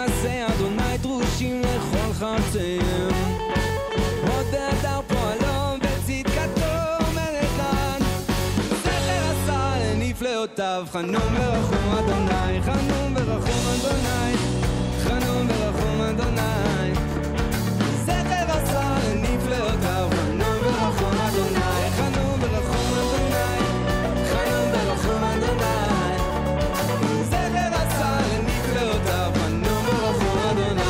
מעשי אדוני דרושים לכל חפציהם. עוד הדר פועלו בצדקתו מלך לעד, זכר עשה לנפלאותיו. חנון ורחום אדוני, חנון ורחום אדוני, חנון ורחום אדוני, זכר עשה לנפלאותיו. חנון ורחום אדוני, חנון ורחום אדוני, חנון ורחום אדוני, זכר עשה לנפלאותיו. חנון ורחום אדוני.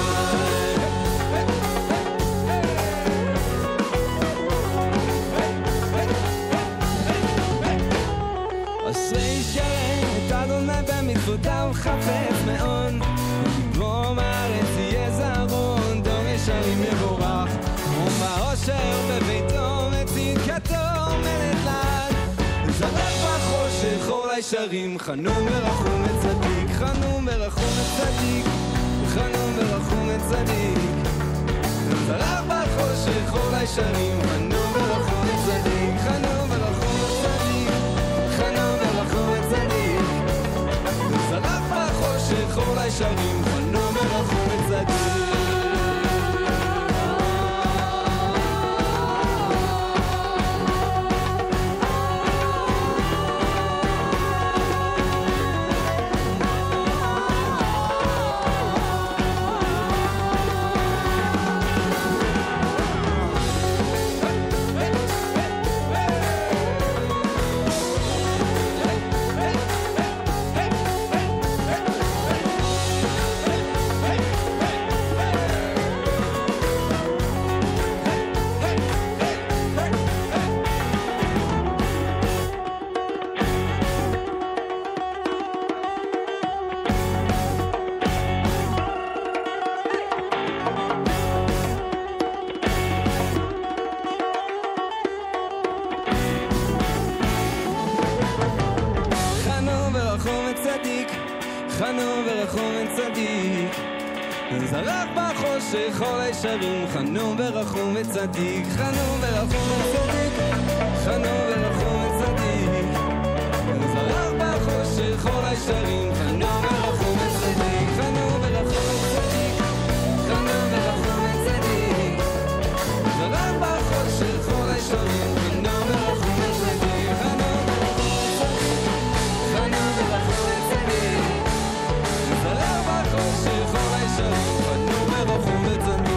אשרי שלם את אדוני במצוותיו חפץ מאוד, בו מארץ יהיה זרעון, דור ישרים מבורך, ומעושר בביתו וצדקתו מלך לעד, זרח בחושך אור לישרים. חנון ורחום וצדיק, חנון ורחום וצדיק, חנון ורחום וצדיק, זרח בחושך אור לישרים. חנון ורחום וצדיק, חנון ורחום וצדיק, חנון ורחום וצדיק, זרח בחושך אור לישרים. חנון ורחום וצדיק. חנון ורחום וצדיק, זרח בחושך אור לישרים. חנון ורחום וצדיק, חנון ורחום וצדיק, חנון ורחום וצדיק, זרח בחושך אור לישרים. חנון ורחום וצדיק, חנון ורחום וצדיק, חנון ורחום וצדיק, זרח בחושך אור לישרים. חנון ורחום וצדיק, חנון ורחום וצדיק, חנון ורחום וצדיק, זרח בחושך אור לישרים. חנון ורחום וצדיק.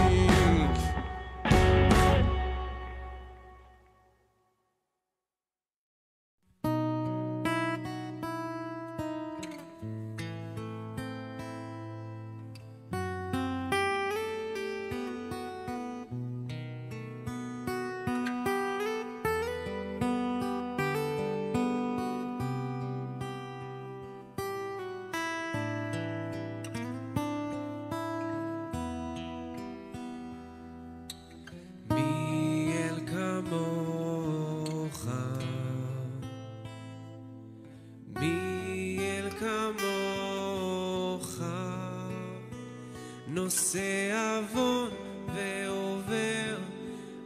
נושא עוון ועובר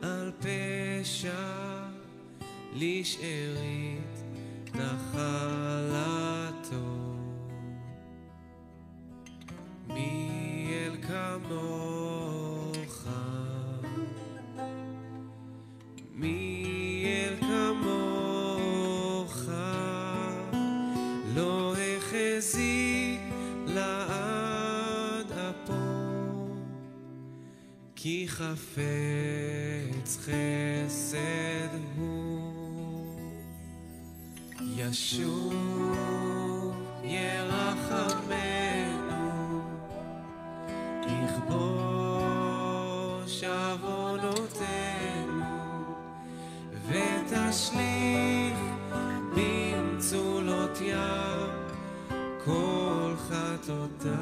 על פשע, לשארית נחלתו. מי אל כמוך, מי אל כמוך, לא החזיק לעד אפו, כי חפץ חסד הוא. ישוב ירחמנו, יכבוש עוונותינו, ותשליך במצולות ים כל חטאותיו.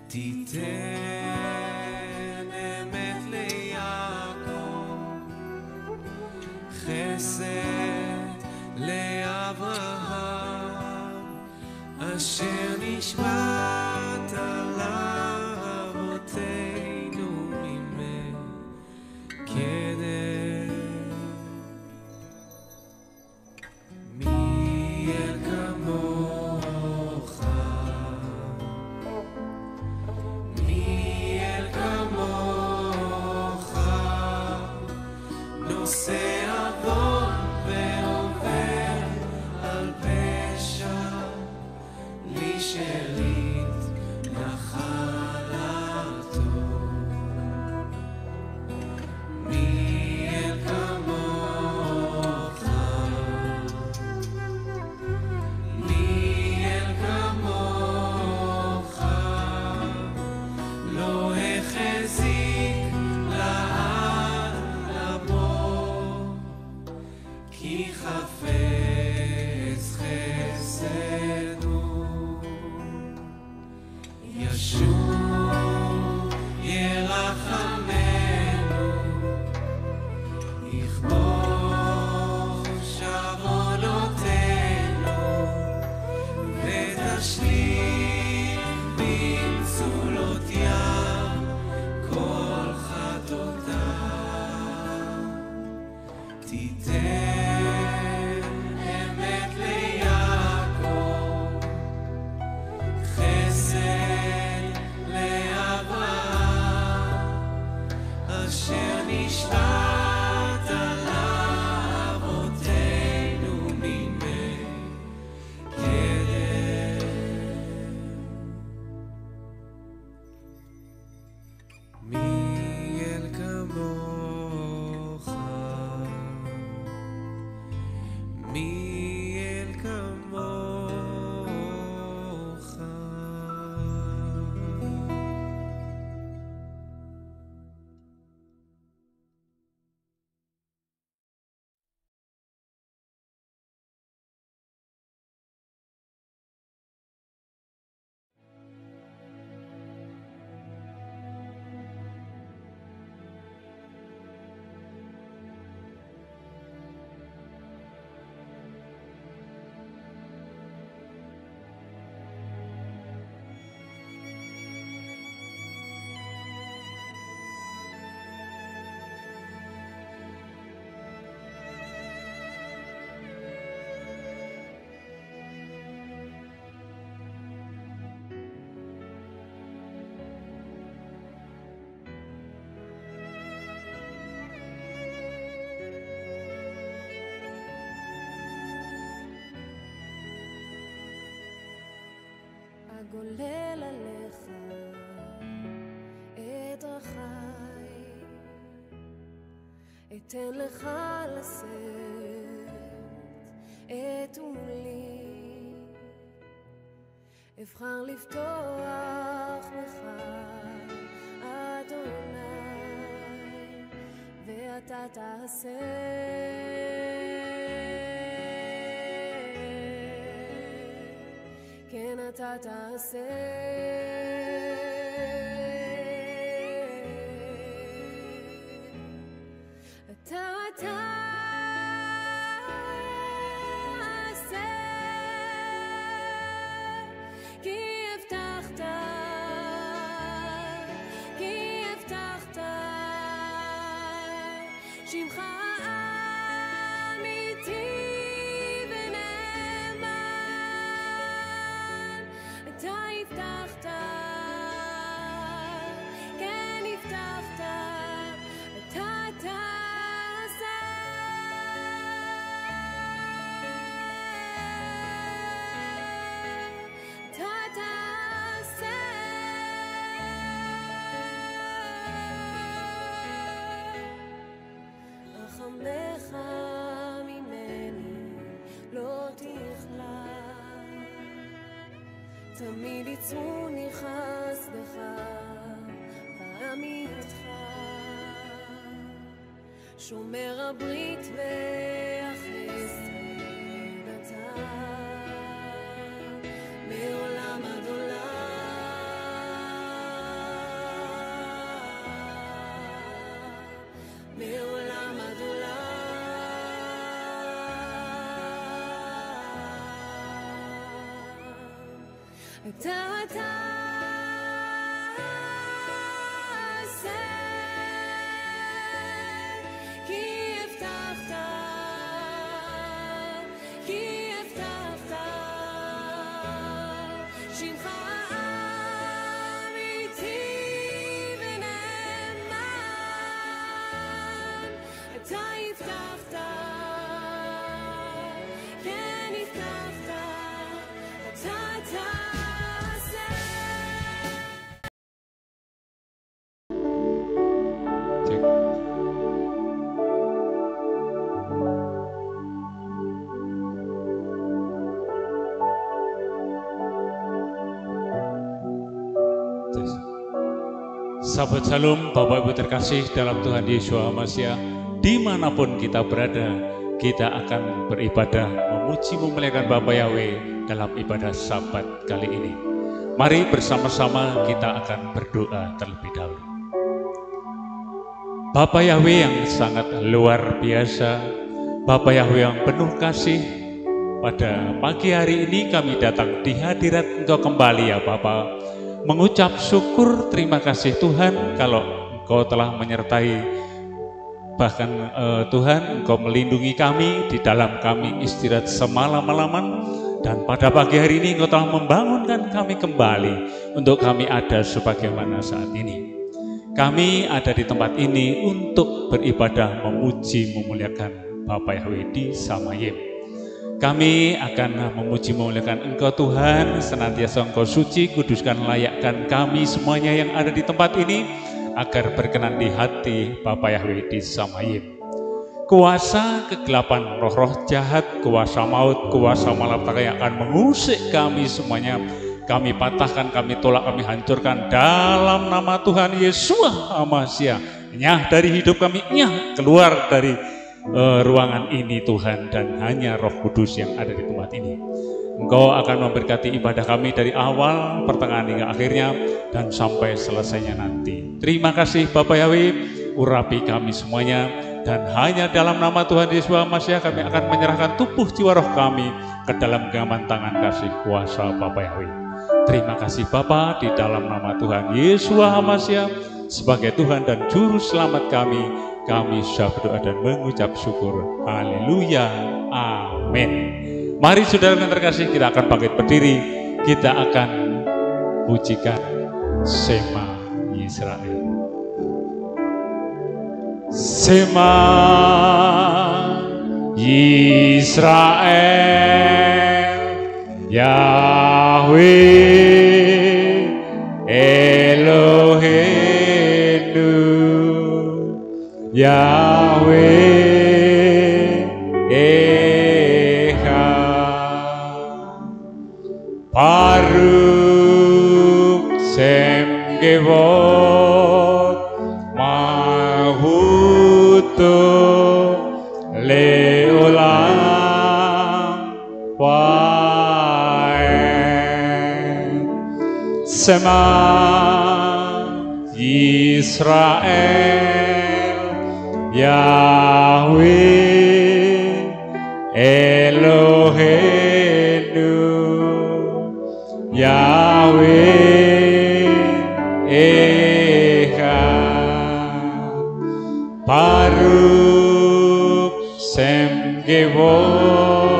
תיתן אמת ליעקב, חסד לאברהם, אשר נשבעת לאבותינו ממך קדם. מי אל כמוך, ישוב ירחמנו, יכבוש עוונותינו, ותשלים במצולות ים כל חטאותיו. תיתן אמת ליעקב, חסד לאברהם, אשר נשבעת על אבותינו מימי קדם. מי אל כמוך, מי אל כמוך. אגולל עליך את דרכי, אתן לך לשאת את עמלי, אבחר לפתוח לך אדוני, ואתה תעשה. כן אתה תעשה. אתה תעשה, כי הבטחת, כי הבטחת, שמך תמיד יצאוני חסדך ועמיתך, שומר הברית והחסד אתה מעולם עד עולם, מעולם עד עולם. אתה תעשה, כי הבטחת, כי הבטחת, שמך אמיתי ונאמן. אתה הבטחת, כן הבטחת, אתה Sahabat Shalom, Bapak Ibu terkasih dalam Tuhan Yesus Hamasiah, dimanapun kita berada, kita akan beribadah, memuji, memuliakan Bapa Yahweh dalam ibadah Sabat kali ini. Mari bersama-sama kita akan berdoa terlebih dahulu. Bapa Yahweh yang sangat luar biasa, Bapa Yahweh yang penuh kasih, pada pagi hari ini kami datang di hadirat Engkau kembali ya Bapa, mengucap syukur terima kasih Tuhan kalau Engkau telah menyertai, bahkan Tuhan Engkau melindungi kami di dalam kami istirahat semalam-malaman. Dan pada pagi hari ini Engkau telah membangunkan kami kembali untuk kami ada sebagaimana saat ini. Kami ada di tempat ini untuk beribadah, memuji, memuliakan Bapa Yahweh di Samayim. Kami akan memuji, memuliakan Engkau Tuhan, senantiasa Engkau suci, kuduskan, layakkan kami semuanya yang ada di tempat ini, agar berkenan di hati Bapa Yahweh di Samayim. Kuasa kegelapan, roh-roh jahat, kuasa maut, kuasa malapetaka yang akan mengusik kami semuanya, kami patahkan, kami tolak, kami hancurkan dalam nama Tuhan Yesus HaMashiach. Nyah dari hidup kami, nyah keluar dari ruangan ini Tuhan, dan hanya Roh Kudus yang ada di tempat ini. Engkau akan memberkati ibadah kami dari awal, pertengahan hingga akhirnya, dan sampai selesainya nanti. Terima kasih Bapa Yahweh, urapi kami semuanya. Dan hanya dalam nama Tuhan Yesus HaMashiach kami akan menyerahkan tubuh jiwa roh kami ke dalam genggaman tangan kasih kuasa Bapa Yahweh. Terima kasih Bapa, di dalam nama Tuhan Yesus HaMashiach sebagai Tuhan dan Juru Selamat kami sudah berdoa dan mengucap syukur. Haleluya, amin. Mari saudara yang terkasih, kita akan bangkit berdiri, kita akan pujikan Shema Yisrael. Shema Yisrael, Yahweh Eloheinu, Yahweh Echad, Baruch Shem Kevod Leolam Waed. Shema Yisrael, Yahweh Eloheinu, Yahweh Echad, Baruch Shem Kevod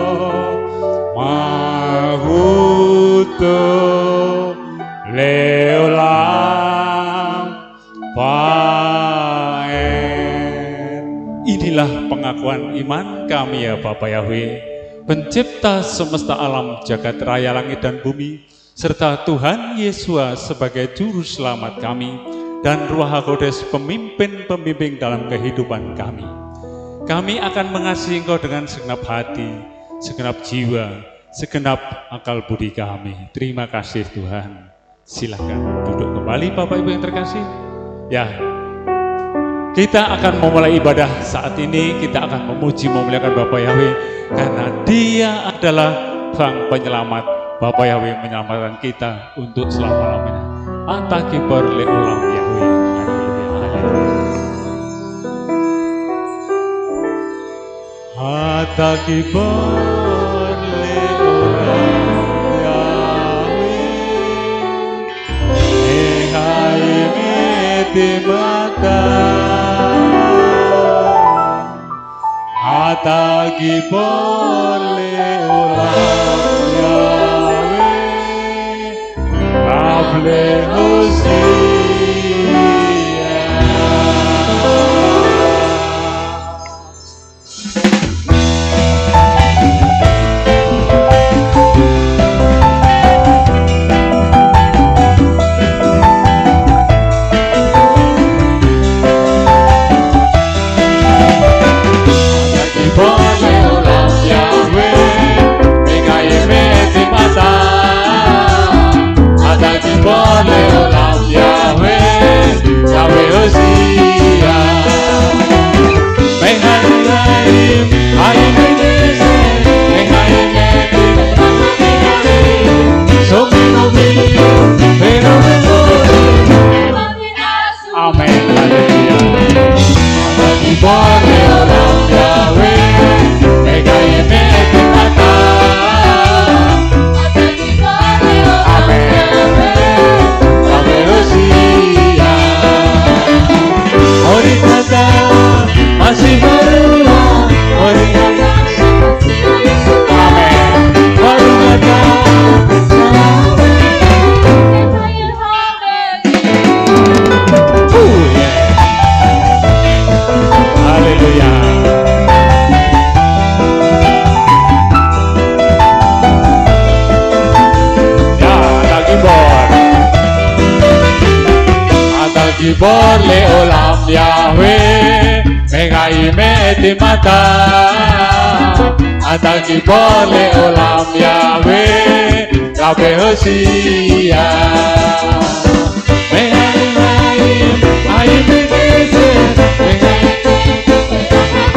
Malchuto Leolam Waed. Inilah pengakuan iman kami ya Bapa Yahweh, pencipta semesta alam, jagat raya langit dan bumi, serta Tuhan Yesus sebagai juru selamat kami, dan Ruach HaKodes pemimpin-pembimbing dalam kehidupan kami. Kami akan mengasihi Engkau dengan segenap hati, segenap jiwa, segenap akal budi kami. Terima kasih Tuhan. Silakan duduk kembali Bapak Ibu yang terkasih. Ya, kita akan memulai ibadah saat ini. Kita akan memuji, memuliakan Bapak Yahweh, karena Dia adalah Sang Penyelamat. Bapak Yahweh menyelamatkan kita untuk selama-lamanya. Anta kibar leolam Yahweh. Anta kibar leolam Yahweh. Ehai meti mata. Anta kibar leolam Hable Hosea. Leolam Yahweh, Yahweh Hosea. Mehaim, Haim Inese, Mehaim Edim, Somi Nomi. Gibor leolam Yahweh Mengai meti mata Ata Gibor leolam Yahweh Rabe Hosia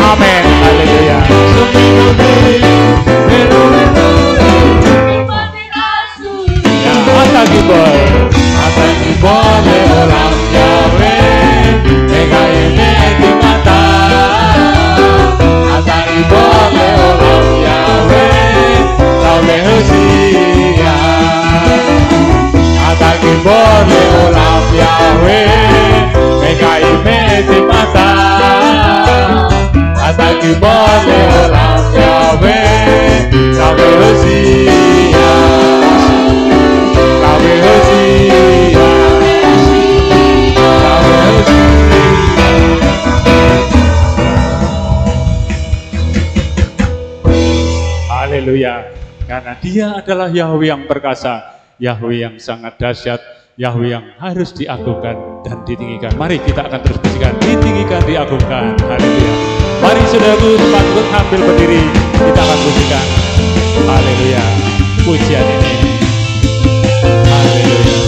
Amin, haleluya. Ya, Ata Gibor leolam Yahweh Mengai meti mata Ata Gibor leolam Yahweh Rabe Hosia Ata Gibor leolam Yahweh Mengai meti mata Ata Gibor leolam Yahweh Rabe Hosia Rabe Hosia Rabe Hosia. Haleluya. Karena dia adalah Yahweh yang perkasa, Yahweh yang sangat dahsyat, Yahweh yang harus diagungkan dan ditinggikan. Mari kita akan terus bisikan, ditinggikan, diagungkan. Haleluya. Mari saudaraku, patut ambil berdiri, kita akan bisikan. Haleluya. Pujian ini. Haleluya.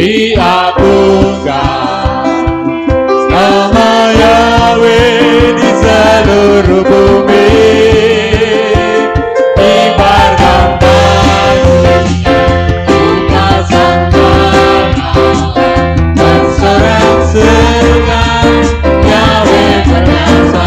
Diagungkan nama Yahweh di seluruh bumi, kibarkan tangannya, upasan tangan, bersorak-sorai Yahweh perkasa.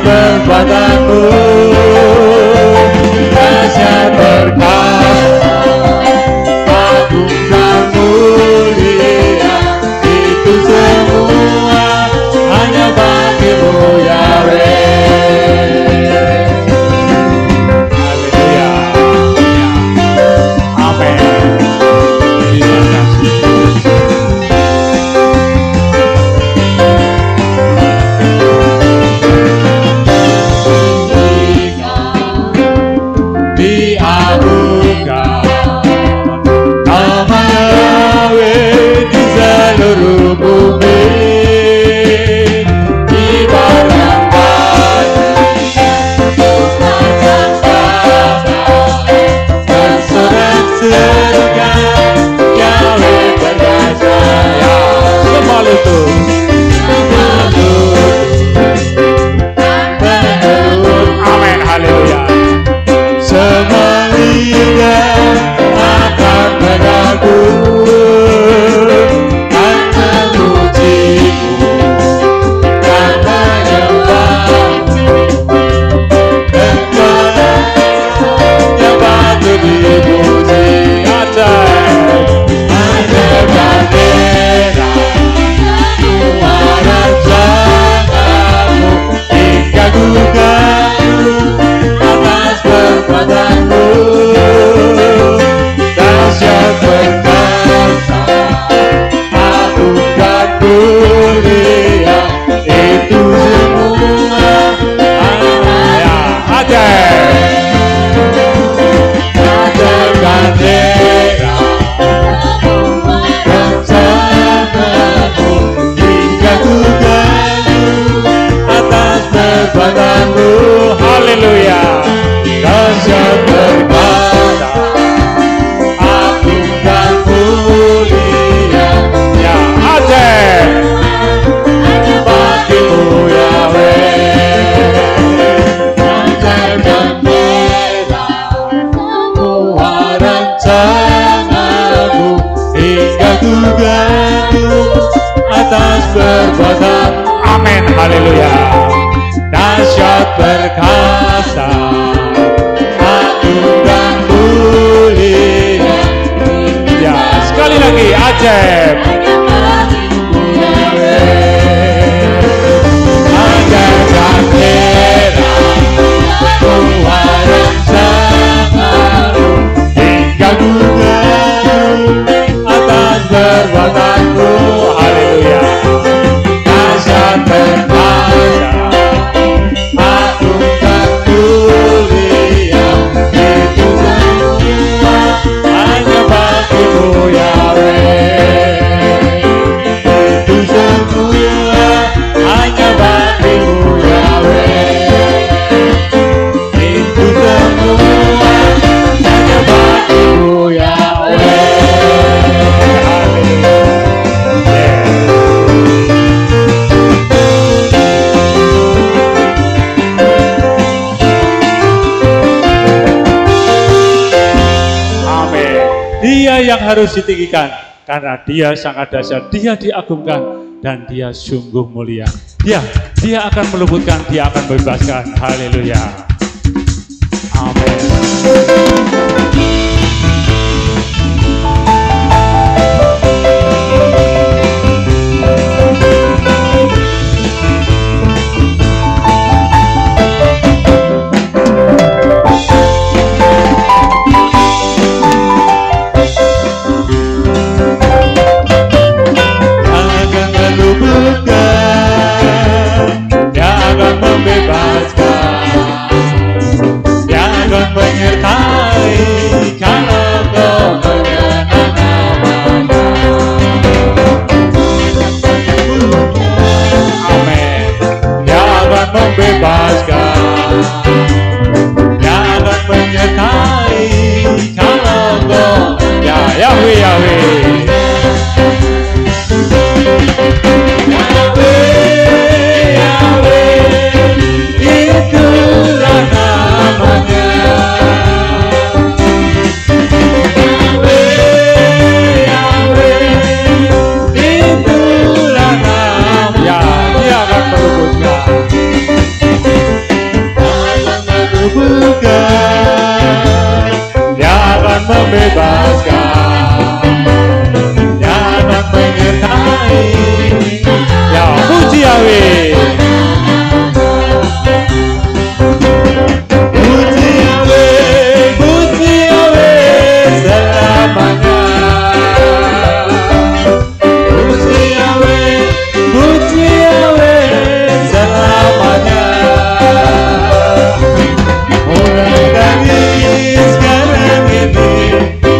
Perbuatanmu dahsyat perkasa, agung dan mulia, itu semua hanya bagi-Mu Yahweh. Haleluya. Amin. Terima kasih. Nama Yahweh di seluruh bumi, kibarkan perkasa, agung dan mulia. Ya, sekali lagi ajaib. Ajaib dan heran, Tuhan yang sangat hingga gugur atas perbuatanku. Haleluya. Dahsyat perkasa, agung dan mulia, itu semua hanya bagimu Yahweh. Itu semua hanya bagimu Yahweh. Itu semua hanya bagimu Yahweh. Dia yang harus ditinggikan karena dia sangat dahsyat, dia diagungkan dan dia sungguh mulia. Dia akan meluputkan, dia akan membebaskan. Haleluya. Amin.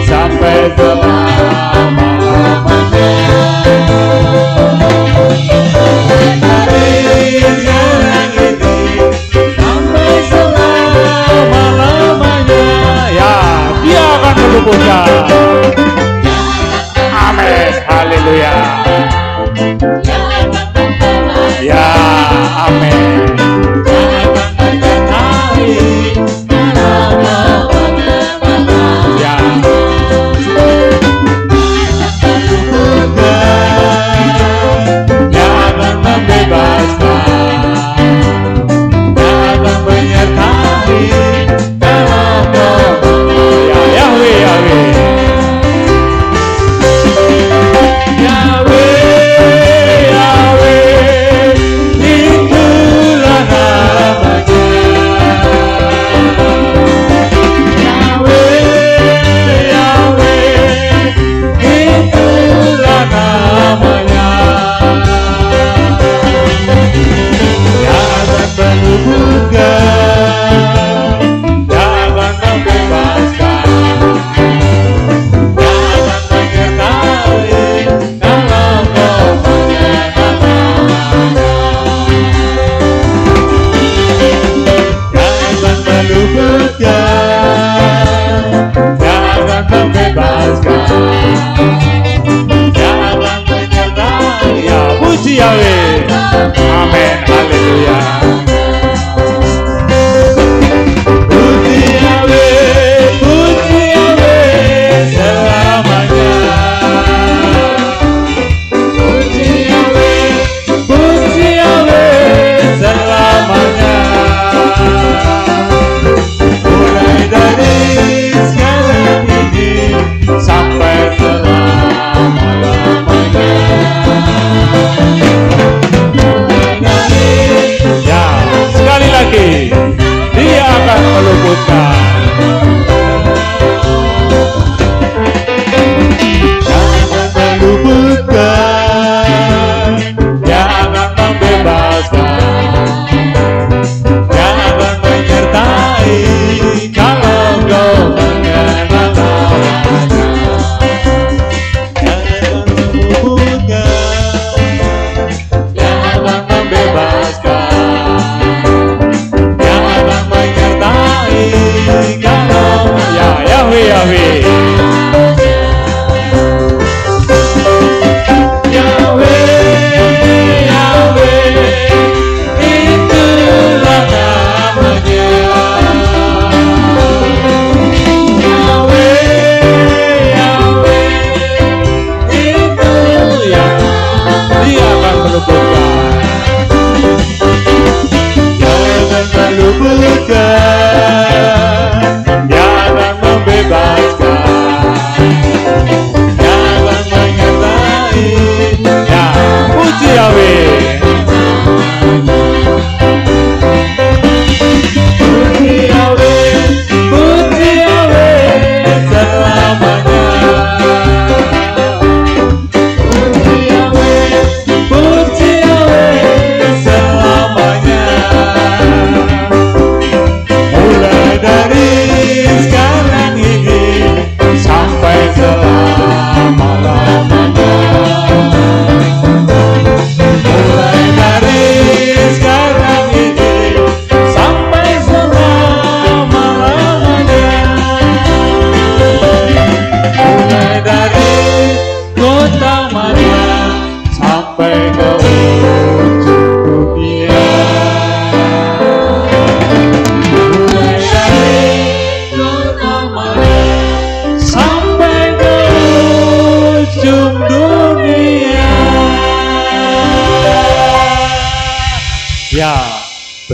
Sampai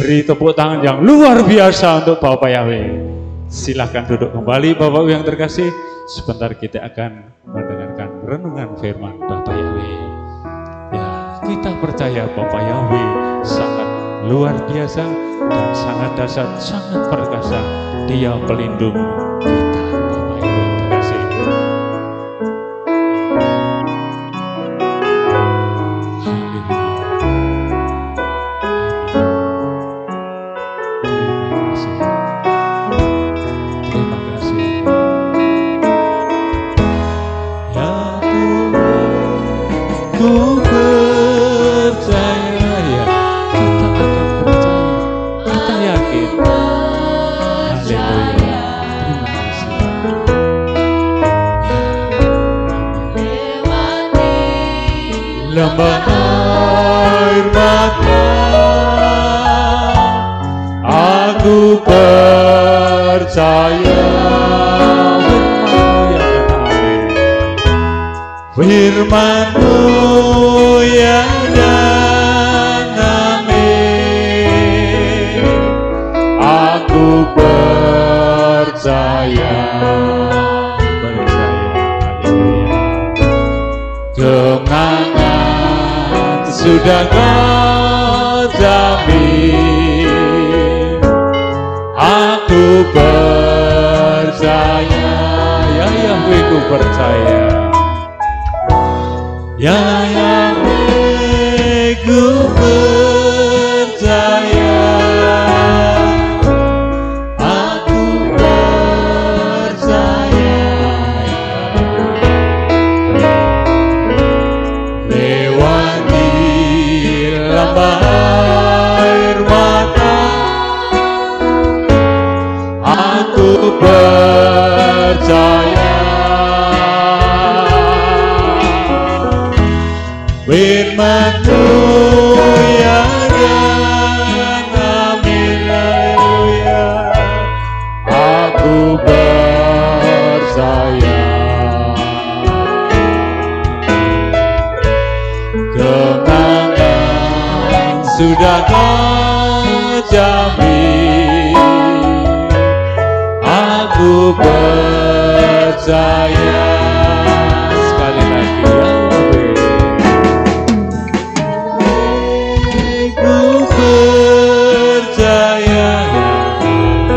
Beri tepuk tangan yang luar biasa untuk Bapak Yahweh. Silahkan duduk kembali Bapak yang terkasih. Sebentar kita akan mendengarkan renungan firman Bapak Yahweh. Ya, kita percaya Bapak Yahweh sangat luar biasa dan sangat dahsyat, sangat perkasa. Dia pelindung kita, Bapak Yahweh yang terkasih. Lembah air mata, aku percaya firman-Mu ya dan amin. Aku percaya, kemenangan sudah Kau jamin. Aku percaya, ya Yahweh ku percaya, ya Yahweh ku percaya. Aku percaya, lewati lembah air mata, aku percaya firman-Mu ya dan amin. Haleluya. Aku percaya, kemenangan sudah Kau jamin. Aku percaya. Sekali lagi Yahweh, ku percaya.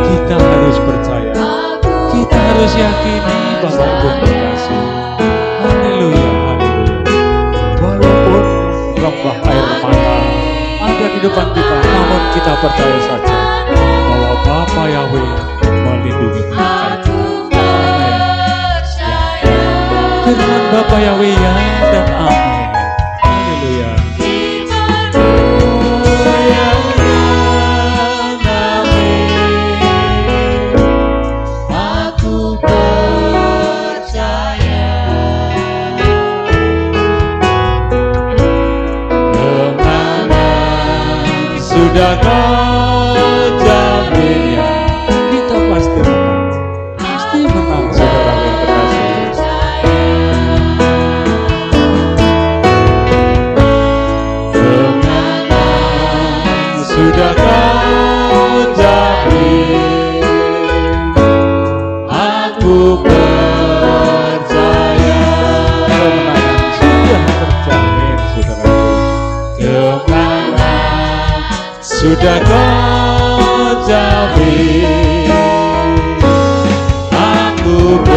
Kita harus percaya, kita harus yakini Bapak Ibu terkasih. Haleluya, haleluya. Walaupun lembah air mata ada di depan kita, namun kita percaya saja bahwa Bapa Yahweh melindungi kita. Firman Bapa Yahweh ya dan amin. Haleluya. Aku percaya, kemenangan sudah Kau jamin. Ya, kita pasti menang, pasti menang saudara yang terkasih. Kemenangan sudah Kau jamin. Aku percaya, kemenangan sudah terjamin saudara. Kemenangan sudah Kau jamin. Aku percaya.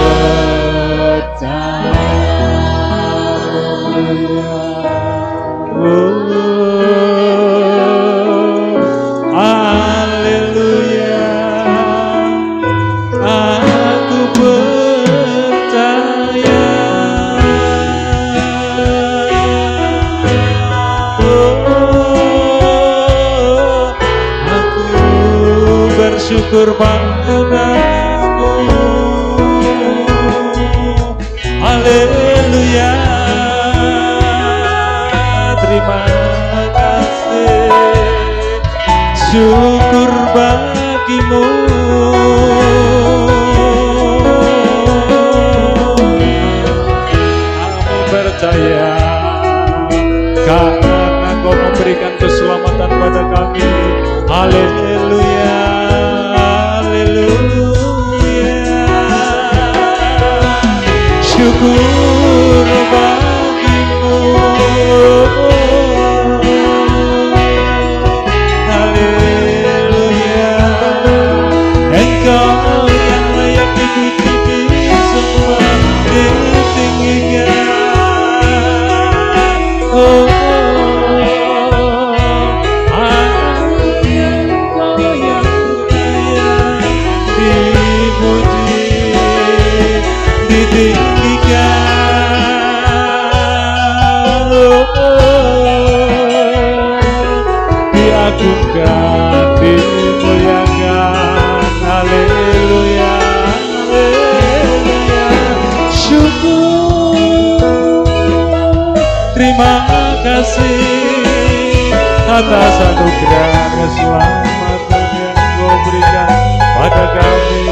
Haleluya. Aku percaya. Aku bersyukur padamu. Haleluya. Terima kasih, syukur bagimu. Kami percaya karena Kau memberikan keselamatan pada kami. Haleluya. ditinggikan, diagungkan, dimuliakan. Haleluya, haleluya. Syukur, terima kasih atas anugerah keselamatan yang Kau berikan pada kami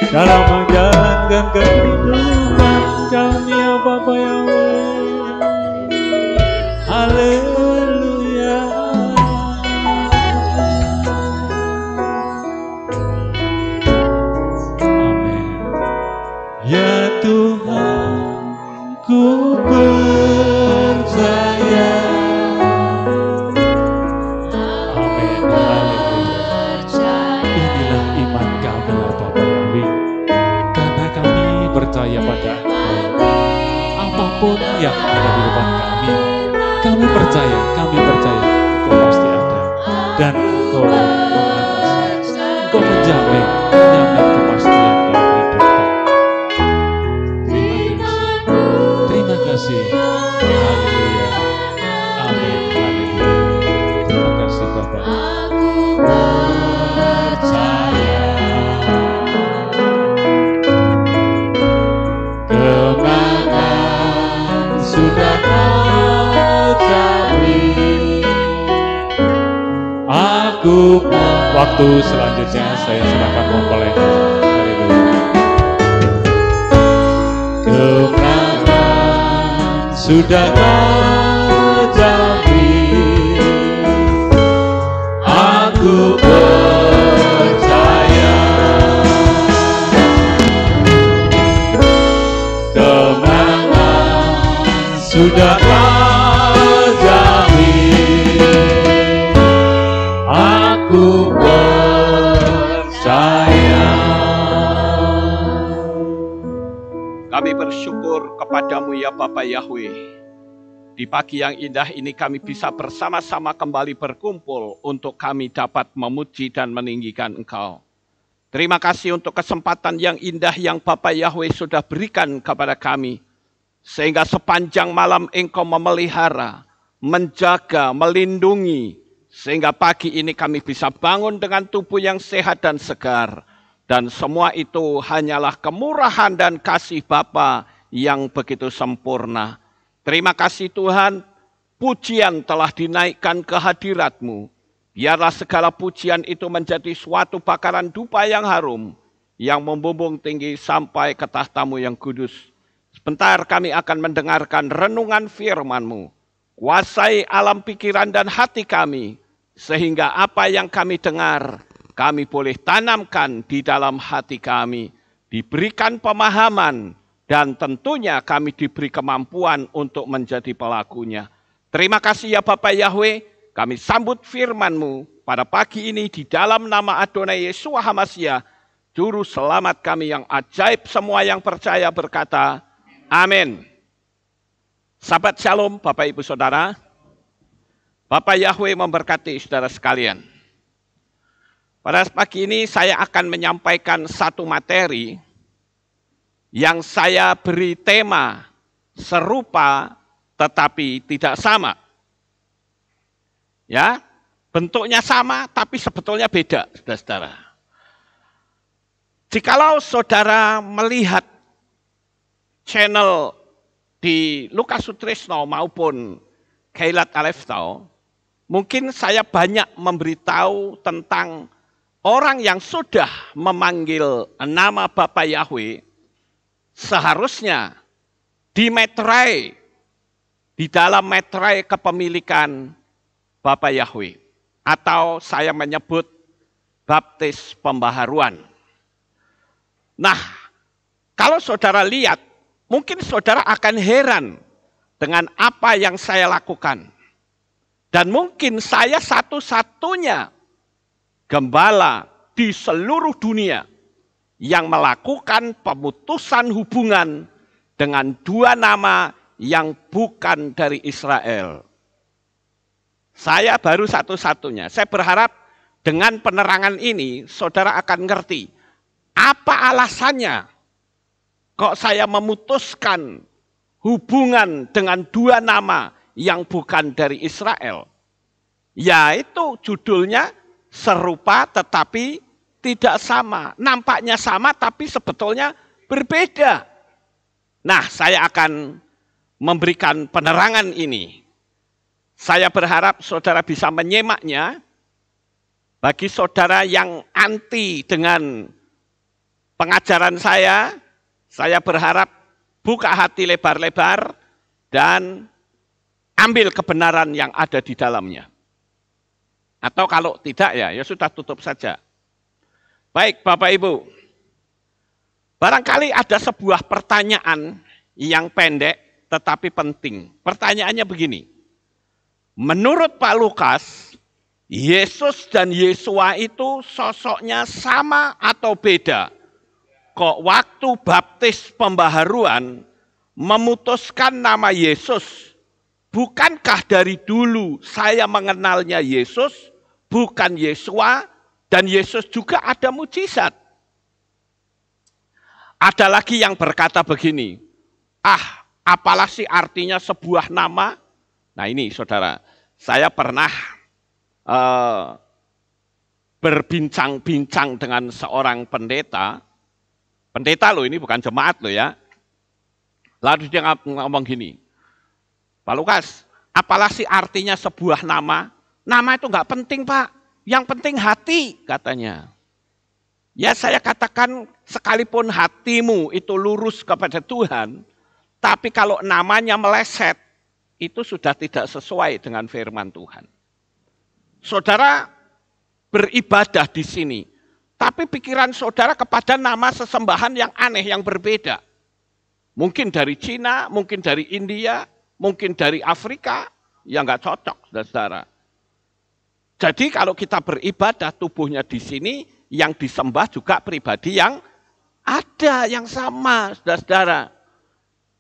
dalam menjalankan kehidupan kami, ya Bapa Yahweh. Haleluya. Amin. Ya Tuhan, ku percaya. Amin. Haleluya. Inilah iman kami, ya Bapa Yahweh. Karena kami percaya pada Engkau. Apapun yang ada di depan kami percaya Engkau pasti ada. Dan Engkau mengatasi, Engkau menjamin kepastian dalam hidup kami. Terima kasih. Haleluya. Amin. Haleluya. Terima kasih Bapak. Kemenangan sudah Kau jamin. Waktu selanjutnya saya serahkan mempelai. Haleluya. Kemenangan sudah Kau jamin. Aku percaya. Kemenangan sudah Kau jamin. Aku percaya. Kami bersyukur kepadamu ya Bapa Yahweh. Di pagi yang indah ini kami bisa bersama-sama kembali berkumpul untuk kami dapat memuji dan meninggikan Engkau. Terima kasih untuk kesempatan yang indah yang Bapa Yahweh sudah berikan kepada kami. Sehingga sepanjang malam Engkau memelihara, menjaga, melindungi. Sehingga pagi ini kami bisa bangun dengan tubuh yang sehat dan segar. Dan semua itu hanyalah kemurahan dan kasih Bapa yang begitu sempurna. Terima kasih Tuhan, pujian telah dinaikkan ke hadirat-Mu. Biarlah segala pujian itu menjadi suatu bakaran dupa yang harum, yang membumbung tinggi sampai ke tahta-Mu yang kudus. Sebentar kami akan mendengarkan renungan firman-Mu. Kuasai alam pikiran dan hati kami, sehingga apa yang kami dengar, kami boleh tanamkan di dalam hati kami. Diberikan pemahaman, dan tentunya kami diberi kemampuan untuk menjadi pelakunya. Terima kasih ya Bapak Yahweh, kami sambut firman-Mu pada pagi ini di dalam nama Adonai Yeshua HaMashiach, Juru Selamat kami yang ajaib. Semua yang percaya berkata, amin. Sahabat Shalom, Bapak Ibu Saudara. Bapak Yahweh memberkati saudara sekalian. Pada pagi ini saya akan menyampaikan satu materi yang saya beri tema serupa tetapi tidak sama. Ya, bentuknya sama tapi sebetulnya beda, saudara-saudara. Jikalau saudara melihat channel di Lukas Sutrisno maupun Keilat Aleftau, mungkin saya banyak memberitahu tentang orang yang sudah memanggil nama Bapa Yahweh, seharusnya dimeterai di dalam meterai kepemilikan Bapa Yahweh. Atau saya menyebut baptis pembaharuan. Nah, kalau saudara lihat, mungkin saudara akan heran dengan apa yang saya lakukan. Dan mungkin saya satu-satunya gembala di seluruh dunia yang melakukan pemutusan hubungan dengan dua nama yang bukan dari Israel. Saya baru satu-satunya. Saya berharap dengan penerangan ini saudara akan ngerti apa alasannya kok saya memutuskan hubungan dengan dua nama yang bukan dari Israel? Yaitu judulnya serupa tetapi tidak sama. Nampaknya sama tapi sebetulnya berbeda. Nah, saya akan memberikan penerangan ini. Saya berharap saudara bisa menyimaknya. Bagi saudara yang anti dengan pengajaran saya berharap buka hati lebar-lebar dan ambil kebenaran yang ada di dalamnya. Atau kalau tidak ya sudah tutup saja. Baik Bapak Ibu, barangkali ada sebuah pertanyaan yang pendek tetapi penting. Pertanyaannya begini, menurut Pak Lukas, Yesus dan Yesua itu sosoknya sama atau beda? Kok waktu baptis pembaharuan memutuskan nama Yesus, bukankah dari dulu saya mengenalnya Yesus, bukan Yesua, dan Yesus juga ada mujizat? Ada lagi yang berkata begini, apalah sih artinya sebuah nama? Nah ini saudara, saya pernah berbincang-bincang dengan seorang pendeta loh, ini bukan jemaat loh ya. Lalu dia ngomong gini, Pak Lukas, apalah sih artinya sebuah nama? Nama itu nggak penting Pak, yang penting hati katanya. Ya saya katakan sekalipun hatimu itu lurus kepada Tuhan, tapi kalau namanya meleset, itu sudah tidak sesuai dengan firman Tuhan. Saudara beribadah di sini, tapi pikiran saudara kepada nama sesembahan yang aneh, yang berbeda. Mungkin dari Cina, mungkin dari India, mungkin dari Afrika, yang nggak cocok, saudara. Jadi kalau kita beribadah, tubuhnya di sini, yang disembah juga pribadi yang ada, yang sama, saudara.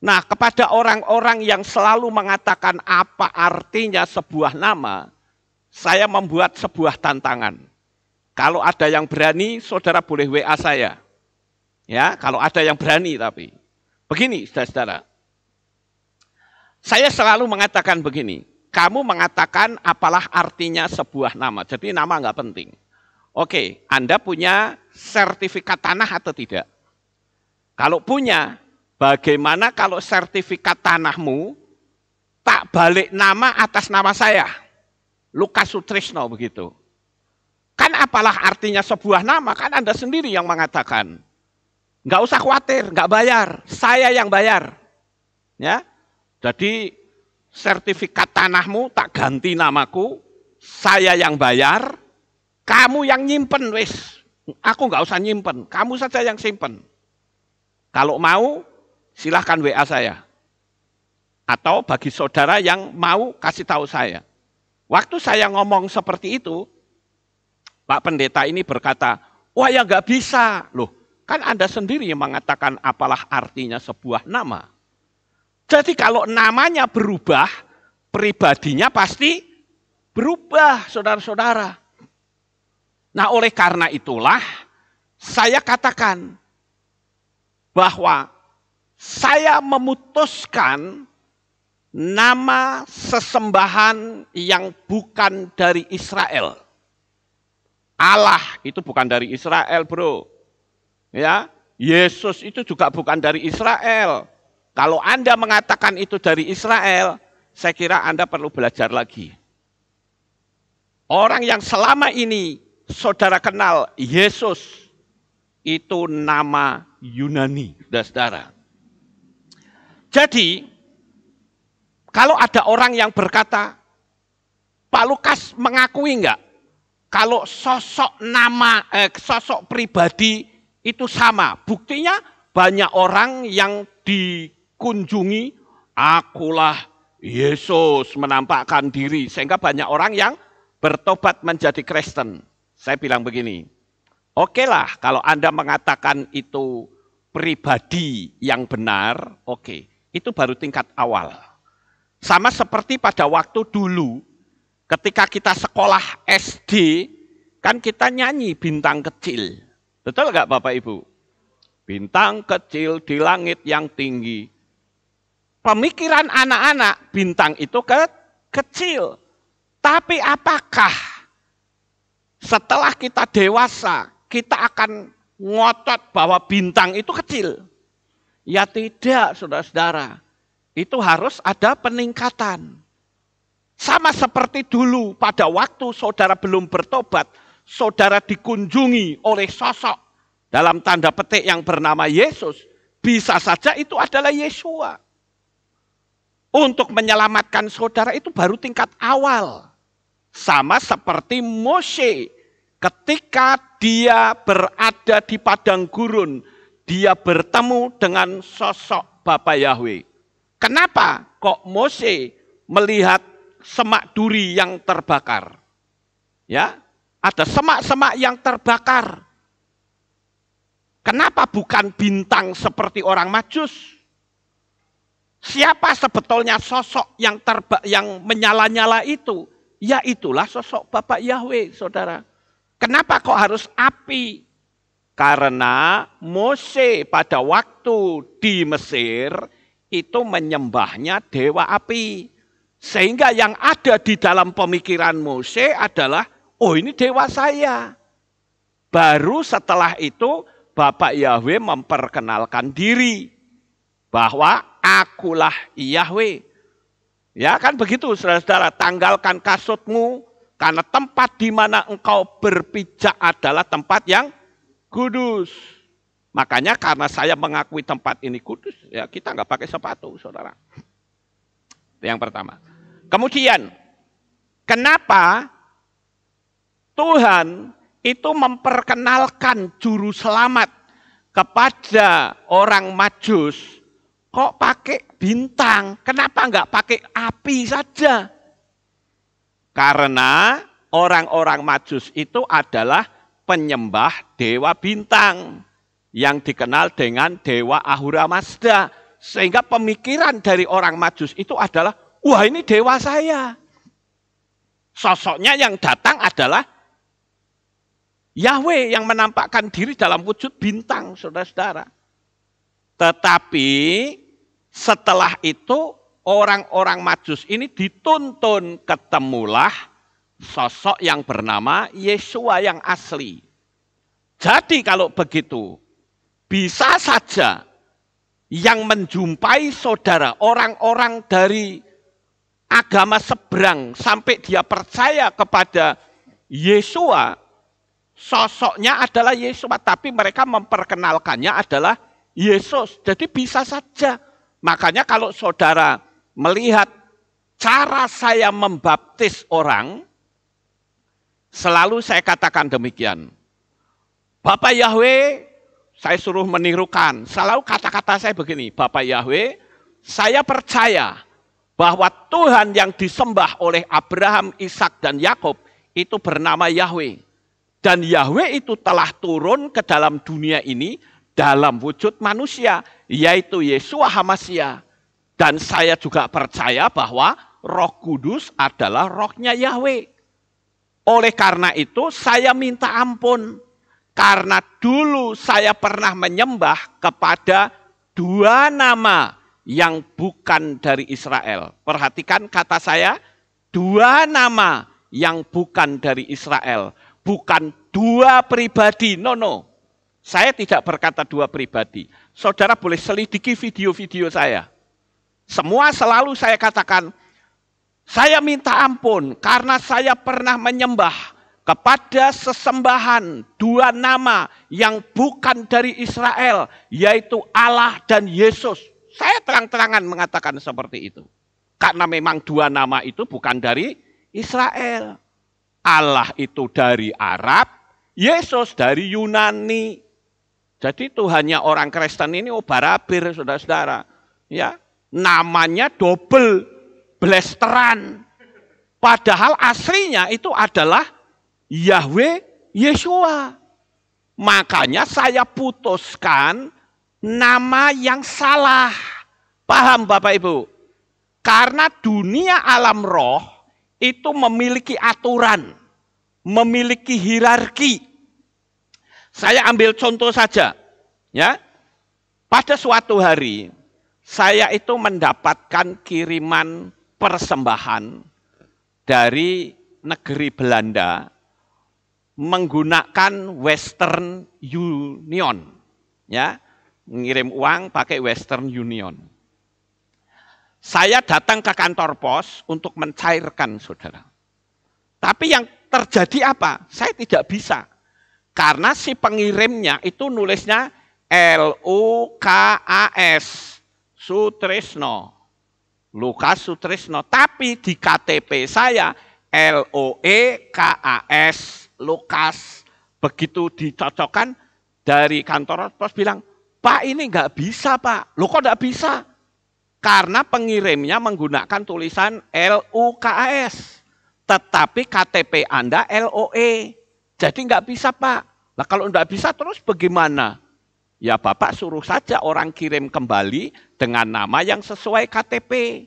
Nah, kepada orang-orang yang selalu mengatakan apa artinya sebuah nama, saya membuat sebuah tantangan. Kalau ada yang berani, saudara boleh WA saya. Ya, kalau ada yang berani tapi. Begini, saudara. Saya selalu mengatakan begini. Kamu mengatakan apalah artinya sebuah nama. Jadi nama nggak penting. Oke, Anda punya sertifikat tanah atau tidak? Kalau punya, bagaimana kalau sertifikat tanahmu tak balik nama atas nama saya? Lukas Sutrisno begitu. Kan apalah artinya sebuah nama, kan Anda sendiri yang mengatakan. Nggak usah khawatir, nggak bayar, saya yang bayar. Ya, jadi sertifikat tanahmu tak ganti namaku, saya yang bayar, kamu yang nyimpen wis. Aku nggak usah nyimpen, kamu saja yang simpen. Kalau mau, silahkan WA saya. Atau bagi saudara yang mau kasih tahu saya. Waktu saya ngomong seperti itu, Pak Pendeta ini berkata, wah ya nggak bisa. Loh, kan Anda sendiri yang mengatakan apalah artinya sebuah nama. Jadi kalau namanya berubah, pribadinya pasti berubah, saudara-saudara. Nah oleh karena itulah, saya katakan bahwa saya memutuskan nama sesembahan yang bukan dari Israel. Allah itu bukan dari Israel, bro. Ya, Yesus itu juga bukan dari Israel. Kalau Anda mengatakan itu dari Israel, saya kira Anda perlu belajar lagi. Orang yang selama ini saudara kenal Yesus itu nama Yunani, saudara. Jadi kalau ada orang yang berkata, Pak Lukas mengakui enggak kalau sosok sosok pribadi itu sama? Buktinya banyak orang yang dikunjungi, akulah Yesus menampakkan diri, sehingga banyak orang yang bertobat menjadi Kristen. Saya bilang begini, oke lah kalau Anda mengatakan itu pribadi yang benar, oke, itu baru tingkat awal. Sama seperti pada waktu dulu, ketika kita sekolah SD, kan kita nyanyi Bintang Kecil. Betul nggak Bapak Ibu? Bintang kecil di langit yang tinggi. Pemikiran anak-anak, bintang itu kecil. Tapi apakah setelah kita dewasa, kita akan ngotot bahwa bintang itu kecil? Ya tidak, saudara-saudara. Itu harus ada peningkatan. Sama seperti dulu pada waktu saudara belum bertobat, saudara dikunjungi oleh sosok dalam tanda petik yang bernama Yesus, bisa saja itu adalah Yesua. Untuk menyelamatkan saudara itu baru tingkat awal. Sama seperti Mose, ketika dia berada di padang gurun, dia bertemu dengan sosok Bapa Yahweh. Kenapa kok Mose melihat semak duri yang terbakar? Ya, ada semak-semak yang terbakar. Kenapa bukan bintang seperti orang Majus? Siapa sebetulnya sosok yang menyala-nyala itu? Ya itulah sosok Bapa Yahweh, saudara. Kenapa kok harus api? Karena Mose pada waktu di Mesir itu menyembahnya dewa api. Sehingga yang ada di dalam pemikiran Mose adalah, oh ini dewa saya. Baru setelah itu Bapak Yahweh memperkenalkan diri bahwa akulah Yahweh. Ya kan begitu saudara-saudara, tanggalkan kasutmu karena tempat di mana engkau berpijak adalah tempat yang kudus. Makanya karena saya mengakui tempat ini kudus, ya kita nggak pakai sepatu, saudara. Yang pertama. Kemudian, kenapa Tuhan itu memperkenalkan juru selamat kepada orang Majus, kok pakai bintang? Kenapa enggak pakai api saja? Karena orang-orang Majus itu adalah penyembah dewa bintang yang dikenal dengan dewa Ahura Mazda. Sehingga pemikiran dari orang Majus itu adalah, wah ini dewa saya. Sosoknya yang datang adalah Yahweh yang menampakkan diri dalam wujud bintang, saudara-saudara. Tetapi setelah itu orang-orang Majus ini dituntun, ketemulah sosok yang bernama Yesua yang asli. Jadi kalau begitu, bisa saja yang menjumpai saudara, orang-orang dari agama seberang sampai dia percaya kepada Yesua, sosoknya adalah Yesus, tapi mereka memperkenalkannya adalah Yesus. Jadi bisa saja. Makanya kalau saudara melihat cara saya membaptis orang, selalu saya katakan demikian. Bapak Yahweh, saya suruh menirukan. Selalu kata-kata saya begini, Bapak Yahweh, saya percaya bahwa Tuhan yang disembah oleh Abraham, Ishak, dan Yakub itu bernama Yahweh. Dan Yahweh itu telah turun ke dalam dunia ini dalam wujud manusia, yaitu Yesua HaMasyiah. Dan saya juga percaya bahwa Roh Kudus adalah rohnya Yahweh. Oleh karena itu saya minta ampun. Karena dulu saya pernah menyembah kepada dua nama yang bukan dari Israel. Perhatikan kata saya, dua nama yang bukan dari Israel. Bukan dua pribadi, no. Saya tidak berkata dua pribadi. Saudara boleh selidiki video-video saya. Semua selalu saya katakan, saya minta ampun karena saya pernah menyembah kepada sesembahan dua nama yang bukan dari Israel, yaitu Allah dan Yesus. Saya terang-terangan mengatakan seperti itu. Karena memang dua nama itu bukan dari Israel. Allah itu dari Arab, Yesus dari Yunani. Jadi Tuhannya orang Kristen ini barabir, saudara-saudara. Ya, namanya double, blasteran. Padahal aslinya itu adalah Yahweh Yesua. Makanya saya putuskan nama yang salah. Paham Bapak Ibu? Karena dunia alam roh itu memiliki aturan, memiliki hierarki. Saya ambil contoh saja, ya. Pada suatu hari, saya itu mendapatkan kiriman persembahan dari negeri Belanda menggunakan Western Union, ya, mengirim uang pakai Western Union. Saya datang ke kantor pos untuk mencairkan, saudara. Tapi yang terjadi apa? Saya tidak bisa. Karena si pengirimnya itu nulisnya Lukas Sutrisno. Lukas Sutrisno. Tapi di KTP saya Loekas Lukas. Begitu dicocokkan dari kantor pos bilang, Pak ini nggak bisa Pak. Loh kok nggak bisa? Karena pengirimnya menggunakan tulisan LUKAS. Tetapi KTP Anda LOE. Jadi nggak bisa Pak. Nah kalau nggak bisa terus bagaimana? Ya Bapak suruh saja orang kirim kembali dengan nama yang sesuai KTP.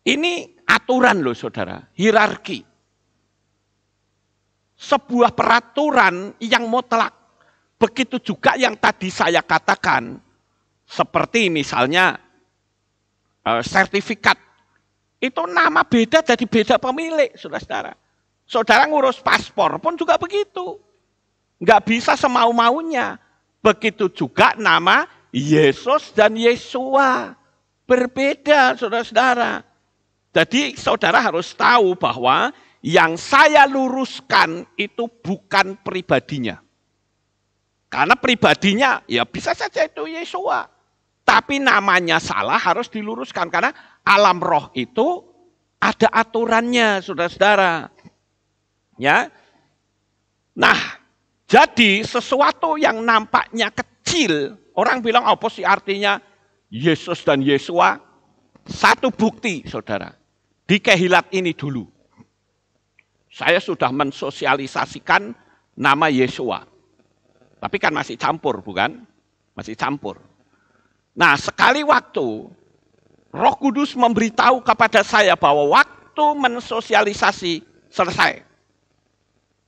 Ini aturan loh saudara, hierarki. Sebuah peraturan yang mutlak. Begitu juga yang tadi saya katakan, seperti misalnya sertifikat. Itu nama beda jadi beda pemilik, saudara-saudara. Saudara ngurus paspor pun juga begitu. Nggak bisa semau-maunya. Begitu juga nama Yesus dan Yesua. Berbeda, saudara-saudara. Jadi saudara harus tahu bahwa yang saya luruskan itu bukan pribadinya. Karena pribadinya ya bisa saja itu Yesua. Tapi namanya salah harus diluruskan. Karena alam roh itu ada aturannya, saudara-saudara. Ya. Nah, jadi sesuatu yang nampaknya kecil, orang bilang apa sih artinya Yesus dan Yesua? Satu bukti, saudara. Di Kehilat ini dulu. Saya sudah mensosialisasikan nama Yesua. Tapi kan masih campur, bukan? Masih campur. Nah, sekali waktu Roh Kudus memberitahu kepada saya bahwa waktu mensosialisasi selesai.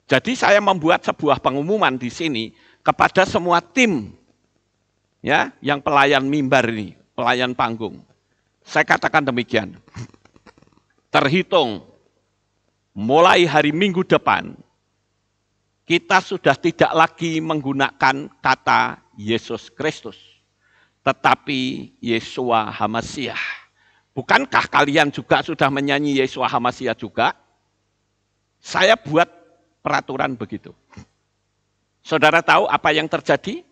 Jadi saya membuat sebuah pengumuman di sini kepada semua tim ya, yang pelayan mimbar ini, pelayan panggung. Saya katakan demikian. Terhitung mulai hari Minggu depan kita sudah tidak lagi menggunakan kata Yesus Kristus, tetapi Yesua Hamasiah. Bukankah kalian juga sudah menyanyi Yesua Hamasiah juga? Saya buat peraturan begitu. Saudara tahu apa yang terjadi?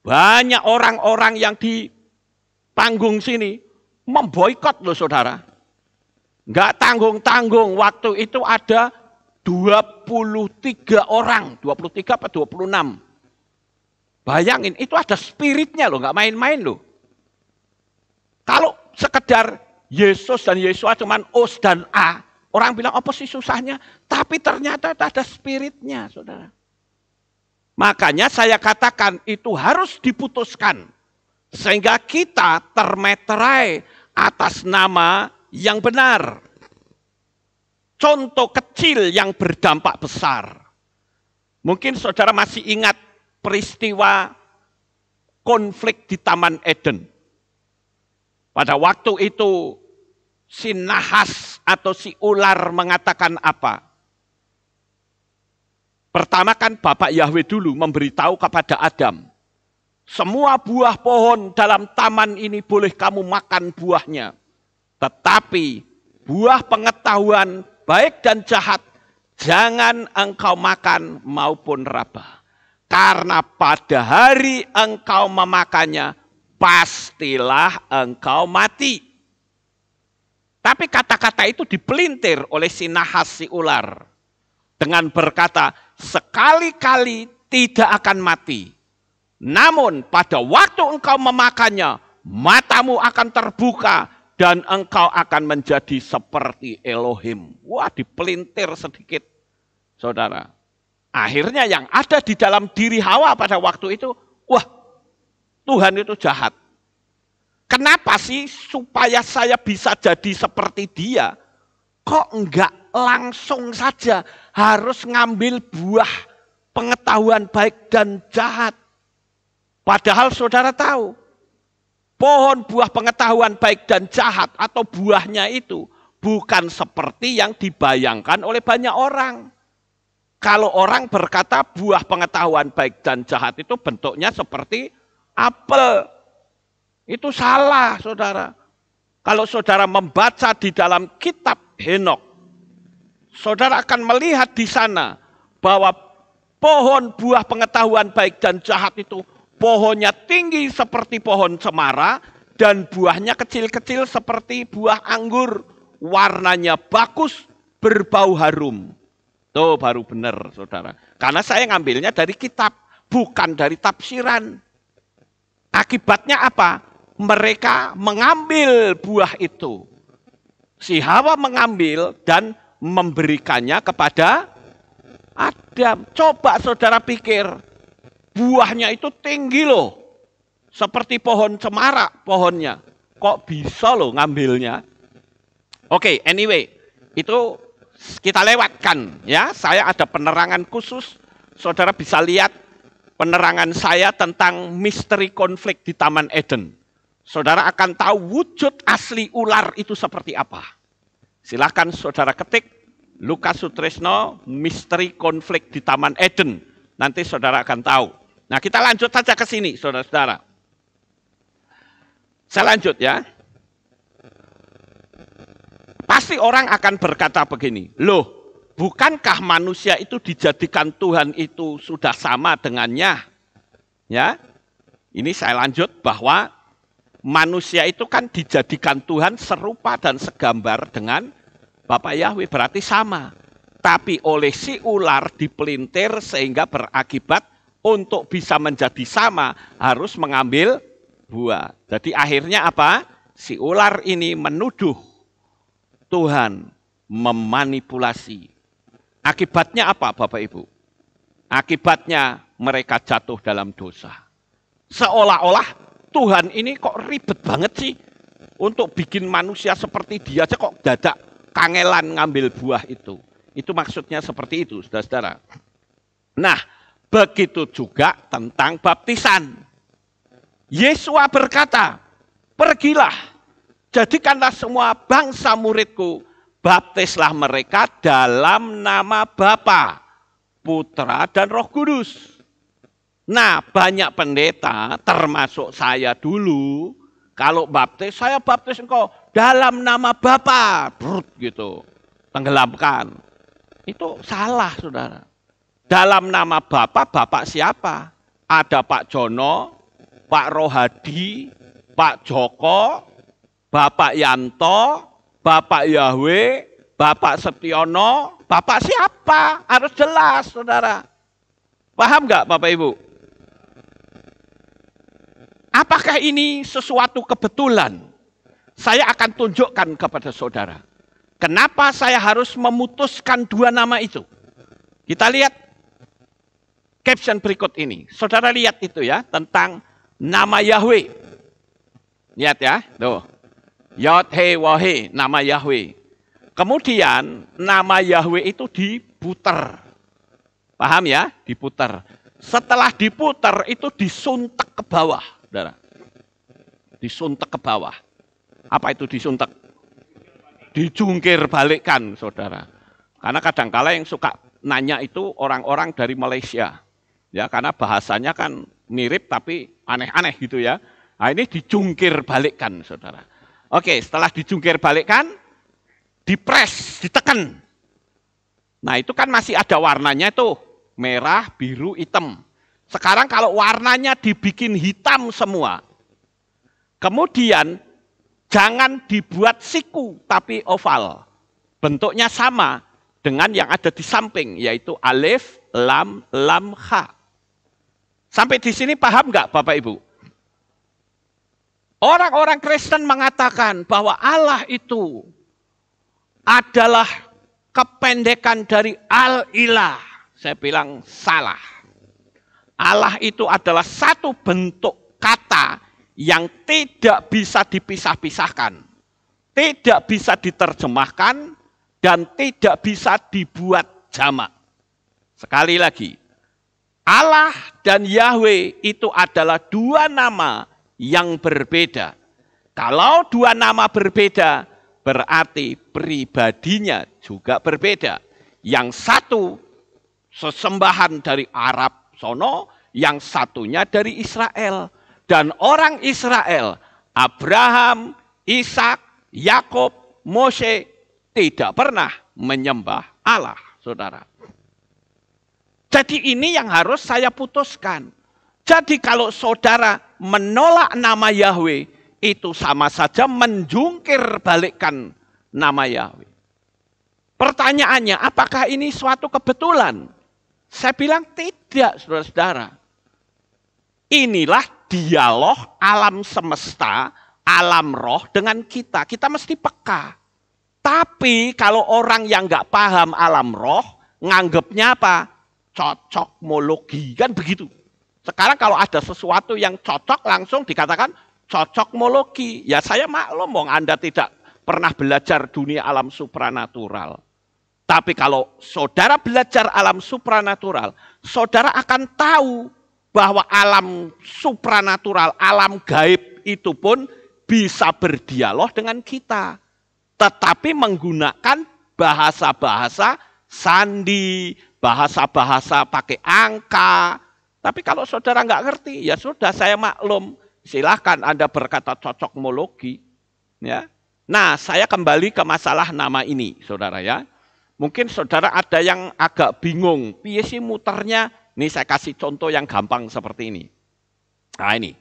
Banyak orang-orang yang di panggung sini memboikot loh saudara. Enggak tanggung-tanggung, waktu itu ada 23 orang, 23 apa 26. Bayangin, itu ada spiritnya loh, enggak main-main loh. Kalau sekedar Yesus dan Yesua cuman Os dan A, orang bilang apa sih susahnya? Tapi ternyata ada spiritnya, saudara. Makanya saya katakan itu harus diputuskan. Sehingga kita termeterai atas nama yang benar. Contoh kecil yang berdampak besar. Mungkin saudara masih ingat peristiwa konflik di Taman Eden. Pada waktu itu si nahas atau si ular mengatakan apa? Pertama kan Bapak Yahweh dulu memberitahu kepada Adam. Semua buah pohon dalam taman ini boleh kamu makan buahnya. Tetapi buah pengetahuan baik dan jahat jangan engkau makan maupun raba. Karena pada hari engkau memakannya, pastilah engkau mati. Tapi kata-kata itu dipelintir oleh si nahas si ular. Dengan berkata, sekali-kali tidak akan mati. Namun pada waktu engkau memakannya, matamu akan terbuka dan engkau akan menjadi seperti Elohim. Wah, dipelintir sedikit, saudara. Akhirnya yang ada di dalam diri Hawa pada waktu itu, wah, Tuhan itu jahat. Kenapa sih supaya saya bisa jadi seperti dia? Kok enggak langsung saja harus ngambil buah pengetahuan baik dan jahat? Padahal saudara tahu, pohon buah pengetahuan baik dan jahat atau buahnya itu bukan seperti yang dibayangkan oleh banyak orang. Kalau orang berkata buah pengetahuan baik dan jahat itu bentuknya seperti apel, itu salah saudara. Kalau saudara membaca di dalam kitab Henokh, saudara akan melihat di sana bahwa pohon buah pengetahuan baik dan jahat itu pohonnya tinggi seperti pohon cemara dan buahnya kecil-kecil seperti buah anggur. Warnanya bagus, berbau harum. Tuh baru benar saudara. Karena saya ngambilnya dari kitab, bukan dari tafsiran. Akibatnya apa? Mereka mengambil buah itu. Si Hawa mengambil dan memberikannya kepada Adam. Coba saudara pikir, buahnya itu tinggi loh. Seperti pohon cemara pohonnya. Kok bisa loh ngambilnya? Oke, anyway, itu kita lewatkan ya. Saya ada penerangan khusus. Saudara bisa lihat penerangan saya tentang misteri konflik di Taman Eden. Saudara akan tahu wujud asli ular itu seperti apa. Silakan saudara ketik Lukas Sutrisno, misteri konflik di Taman Eden. Nanti saudara akan tahu. Nah, kita lanjut saja ke sini, saudara-saudara. Saya lanjut ya. Pasti orang akan berkata begini, loh, bukankah manusia itu dijadikan Tuhan itu sudah sama dengannya? Ya, ini saya lanjut bahwa manusia itu kan dijadikan Tuhan serupa dan segambar dengan Bapa Yahweh, berarti sama. Tapi oleh si ular dipelintir sehingga berakibat untuk bisa menjadi sama harus mengambil buah. Jadi akhirnya apa? Si ular ini menuduh Tuhan memanipulasi. Akibatnya apa Bapak Ibu? Akibatnya mereka jatuh dalam dosa. Seolah-olah Tuhan ini kok ribet banget sih untuk bikin manusia seperti dia aja kok dadak kangelan ngambil buah itu. Itu maksudnya seperti itu, saudara-saudara. Nah, begitu juga tentang baptisan. Yesua berkata, pergilah, jadikanlah semua bangsa muridku, baptislah mereka dalam nama Bapa, Putra, dan Roh Kudus. Nah, banyak pendeta, termasuk saya dulu, kalau baptis, saya baptis engkau dalam nama Bapa, gitu, tenggelamkan. Itu salah, saudara. Dalam nama Bapa, Bapak siapa? Ada Pak Jono, Pak Rohadi, Pak Joko, Bapak Yanto, Bapak Yahweh, Bapak Setiono, Bapak siapa? Harus jelas, saudara. Paham nggak Bapak Ibu? Apakah ini sesuatu kebetulan? Saya akan tunjukkan kepada saudara. Kenapa saya harus memutuskan dua nama itu? Kita lihat caption berikut ini. Saudara lihat itu ya, tentang nama Yahweh. Lihat ya, tuh. Yod-He-Wah-He, nama Yahweh. Kemudian nama Yahweh itu diputer. Paham ya? Diputer. Setelah diputer itu disuntek ke bawah. Saudara. Disuntek ke bawah. Apa itu disuntek? Dijungkir balikkan, saudara. Karena kadangkala yang suka nanya itu orang-orang dari Malaysia. Ya, karena bahasanya kan mirip tapi aneh-aneh gitu ya. Nah, ini dijungkir balikkan, saudara. Oke, setelah dijungkir balikkan, dipres, ditekan. Nah, itu kan masih ada warnanya tuh, merah, biru, hitam. Sekarang kalau warnanya dibikin hitam semua, kemudian jangan dibuat siku, tapi oval. Bentuknya sama dengan yang ada di samping, yaitu alif, lam, lam, ha. Sampai di sini paham nggak Bapak Ibu? Orang-orang Kristen mengatakan bahwa Allah itu adalah kependekan dari al-ilah. Saya bilang salah. Allah itu adalah satu bentuk kata yang tidak bisa dipisah-pisahkan, tidak bisa diterjemahkan, dan tidak bisa dibuat jamak. Sekali lagi, Allah dan Yahweh itu adalah dua nama yang berbeda. Kalau dua nama berbeda, berarti pribadinya juga berbeda. Yang satu sesembahan dari Arab sono, yang satunya dari Israel. Dan orang Israel, Abraham, Ishak, Yakub, Mose, tidak pernah menyembah Allah, saudara. Jadi ini yang harus saya putuskan. Jadi kalau saudara menolak nama Yahweh, itu sama saja menjungkir balikkan nama Yahweh. Pertanyaannya, apakah ini suatu kebetulan? Saya bilang tidak, saudara-saudara. Inilah dialog alam semesta, alam roh dengan kita. Kita mesti peka. Tapi kalau orang yang nggak paham alam roh, nganggapnya apa? Cocokmologi, kan begitu. Sekarang kalau ada sesuatu yang cocok langsung dikatakan cocokmologi. Ya saya maklum, Anda tidak pernah belajar dunia alam supranatural. Tapi kalau saudara belajar alam supranatural, saudara akan tahu bahwa alam supranatural, alam gaib itu pun bisa berdialog dengan kita. Tetapi menggunakan bahasa-bahasa sandi, bahasa-bahasa pakai angka. Tapi kalau saudara nggak ngerti, ya sudah saya maklum. Silahkan Anda berkata cocokmologi. Ya. Nah, saya kembali ke masalah nama ini, saudara ya. Mungkin saudara ada yang agak bingung, piye sih muternya? Nih saya kasih contoh yang gampang seperti ini. Nah ini,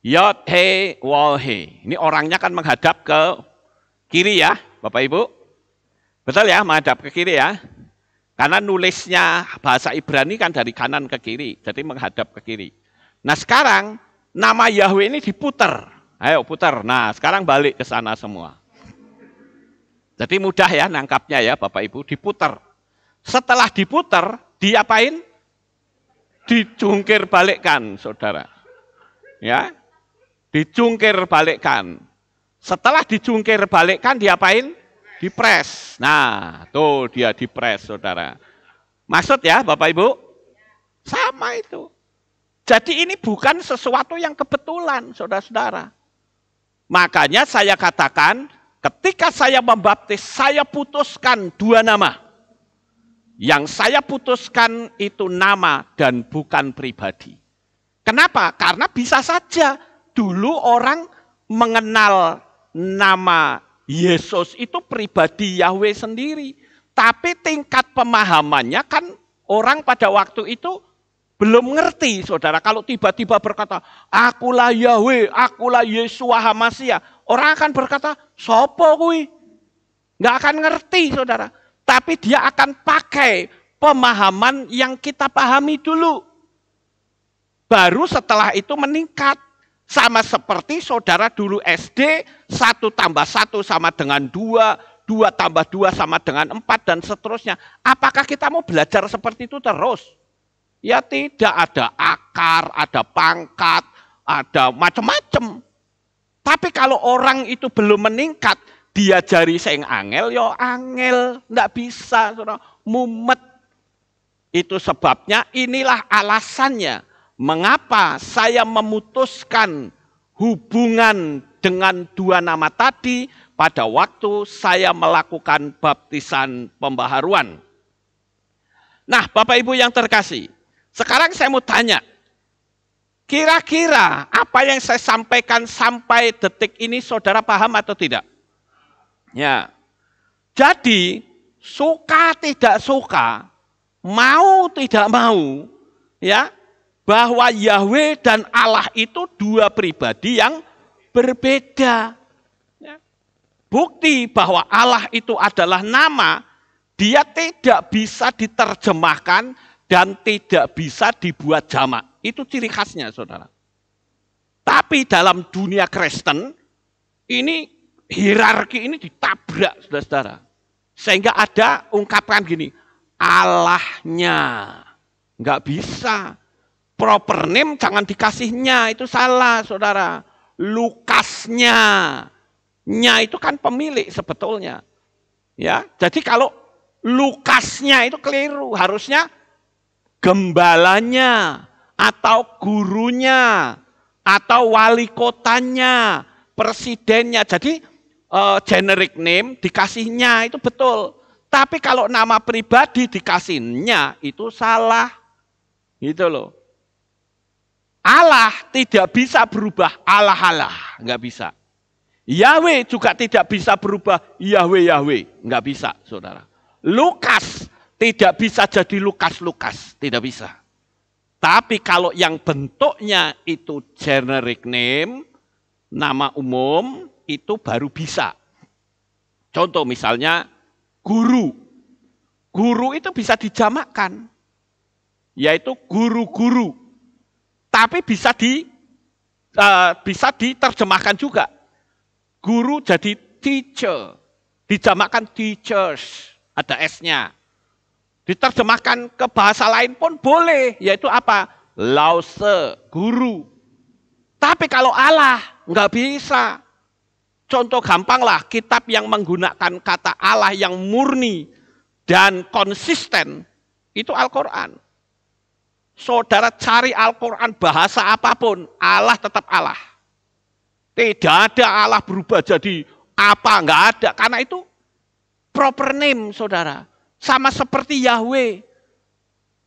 Yod, He, Wol, He. Ini orangnya kan menghadap ke kiri ya, Bapak Ibu. Betul ya, menghadap ke kiri ya. Karena nulisnya bahasa Ibrani kan dari kanan ke kiri, jadi menghadap ke kiri. Nah sekarang, nama Yahweh ini diputer. Ayo putar, nah sekarang balik ke sana semua. Jadi mudah ya nangkapnya ya Bapak Ibu, diputar. Setelah diputar, diapain? Dijungkir balikkan, saudara. Ya, dijungkir balikkan. Setelah dijungkir balikkan, diapain? Dipres. Nah, tuh dia dipres, saudara. Maksud ya Bapak Ibu? Sama itu. Jadi ini bukan sesuatu yang kebetulan, saudara-saudara. Makanya saya katakan, ketika saya membaptis, saya putuskan dua nama. Yang saya putuskan itu nama dan bukan pribadi. Kenapa? Karena bisa saja dulu orang mengenal nama Yesus itu pribadi Yahweh sendiri. Tapi tingkat pemahamannya kan orang pada waktu itu belum ngerti, saudara. Kalau tiba-tiba berkata, akulah Yahweh, akulah Yeshua HaMashiach. Orang akan berkata, sopo kuwi? Nggak akan ngerti, saudara. Tapi dia akan pakai pemahaman yang kita pahami dulu. Baru setelah itu meningkat. Sama seperti saudara dulu SD, 1 tambah 1 sama dengan 2, 2 tambah 2 sama dengan 4, dan seterusnya. Apakah kita mau belajar seperti itu terus? Ya tidak, ada akar, ada pangkat, ada macam-macam. Tapi kalau orang itu belum meningkat, diajari sing angel, yo angel, ndak bisa, saudara, mumet. Itu sebabnya, inilah alasannya mengapa saya memutuskan hubungan dengan dua nama tadi pada waktu saya melakukan baptisan pembaharuan. Nah, Bapak Ibu yang terkasih, sekarang saya mau tanya, kira-kira apa yang saya sampaikan sampai detik ini saudara paham atau tidak? Ya. Jadi, suka tidak suka, mau tidak mau, ya, bahwa Yahweh dan Allah itu dua pribadi yang berbeda. Ya. Bukti bahwa Allah itu adalah nama, dia tidak bisa diterjemahkan dan tidak bisa dibuat jamak. Itu ciri khasnya, saudara. Tapi dalam dunia Kristen, ini hierarki ini ditabrak, saudara-saudara. Sehingga ada ungkapan gini, Allahnya. Nggak bisa. Proper name jangan dikasihnya, itu salah, saudara. Lukasnya. Nya itu kan pemilik sebetulnya. Ya, jadi kalau Lukasnya itu keliru, harusnya gembalanya, atau gurunya, atau wali kotanya, presidennya. Jadi generic name dikasihnya itu betul. Tapi kalau nama pribadi dikasihnya itu salah. Gitu loh. Allah tidak bisa berubah Allah, nggak bisa. Yahweh juga tidak bisa berubah Yahweh, nggak bisa, saudara. Lukas tidak bisa jadi Lukas, tidak bisa. Tapi kalau yang bentuknya itu generic name, nama umum, itu baru bisa. Contoh misalnya guru. Guru itu bisa dijamakkan, yaitu guru-guru. Tapi bisa diterjemahkan juga. Guru jadi teacher, dijamakkan teachers, ada S-nya. Diterjemahkan ke bahasa lain pun boleh, yaitu apa? Lause, guru. Tapi kalau Allah, nggak bisa. Contoh gampang lah, kitab yang menggunakan kata Allah yang murni dan konsisten, itu Al-Quran. Saudara cari Al-Quran bahasa apapun, Allah tetap Allah. Tidak ada Allah berubah jadi apa, enggak ada. Karena itu proper name, saudara. Sama seperti Yahweh.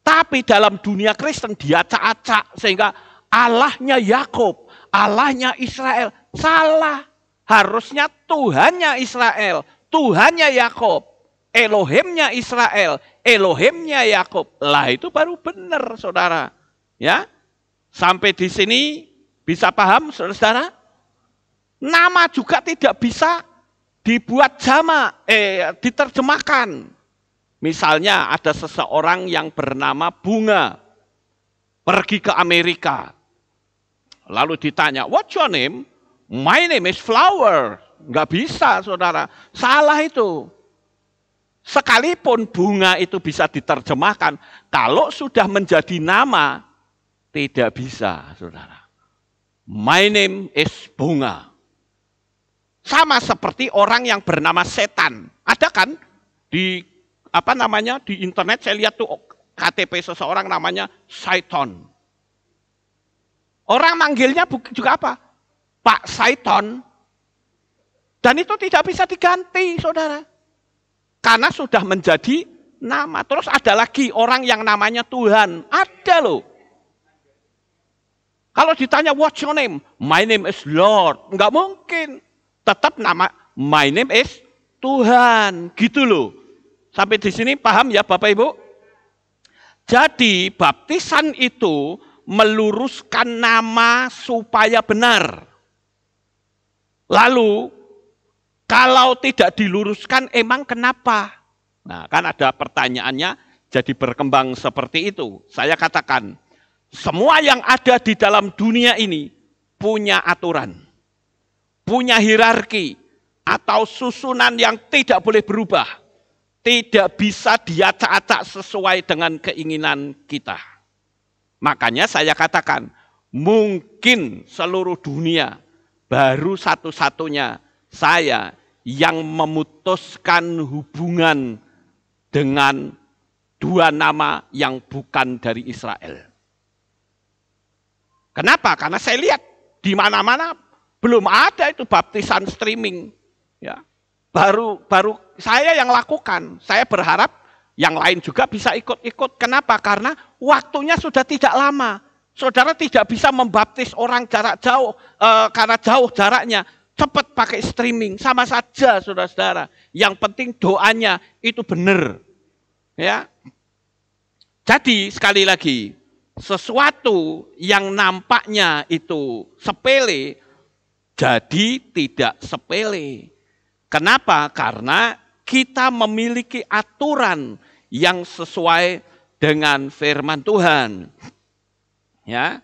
Tapi dalam dunia Kristen diacak-acak sehingga Allahnya Yakub, Allahnya Israel. Salah. Harusnya Tuhannya Israel, Tuhannya Yakub, Elohimnya Israel, Elohimnya Yakub. Lah itu baru benar, saudara. Ya, sampai di sini bisa paham, saudara? Nama juga tidak bisa dibuat jamak, diterjemahkan. Misalnya ada seseorang yang bernama Bunga, pergi ke Amerika. Lalu ditanya, what's your name? My name is Flower. Nggak bisa, saudara. Salah itu. Sekalipun bunga itu bisa diterjemahkan, kalau sudah menjadi nama, tidak bisa, saudara. My name is Bunga. Sama seperti orang yang bernama Setan. Ada kan di di internet saya lihat tuh KTP seseorang namanya Saiton. Orang manggilnya juga apa? Pak Saiton. Dan itu tidak bisa diganti, saudara. Karena sudah menjadi nama. Terus ada lagi orang yang namanya Tuhan. Ada loh. Kalau ditanya what's your name? My name is Lord. Enggak mungkin. Tetap nama my name is Tuhan. Gitu loh. Sampai di sini paham ya Bapak Ibu? Jadi baptisan itu meluruskan nama supaya benar. Lalu kalau tidak diluruskan emang kenapa? Nah kan ada pertanyaannya jadi berkembang seperti itu. Saya katakan semua yang ada di dalam dunia ini punya aturan. Punya hierarki atau susunan yang tidak boleh berubah. Tidak bisa diacak-acak sesuai dengan keinginan kita. Makanya saya katakan, mungkin seluruh dunia baru satu-satunya saya yang memutuskan hubungan dengan dua nama yang bukan dari Israel. Kenapa? Karena saya lihat di mana-mana belum ada itu baptisan streaming. Ya. Baru saya yang lakukan. Saya berharap yang lain juga bisa ikut-ikut. Kenapa? Karena waktunya sudah tidak lama. Saudara tidak bisa membaptis orang jarak jauh karena jauh jaraknya. Cepat pakai streaming, sama saja saudara-saudara. Yang penting doanya itu benar. Ya. Jadi sekali lagi, sesuatu yang nampaknya itu sepele, jadi tidak sepele. Kenapa? Karena kita memiliki aturan yang sesuai dengan firman Tuhan. Ya.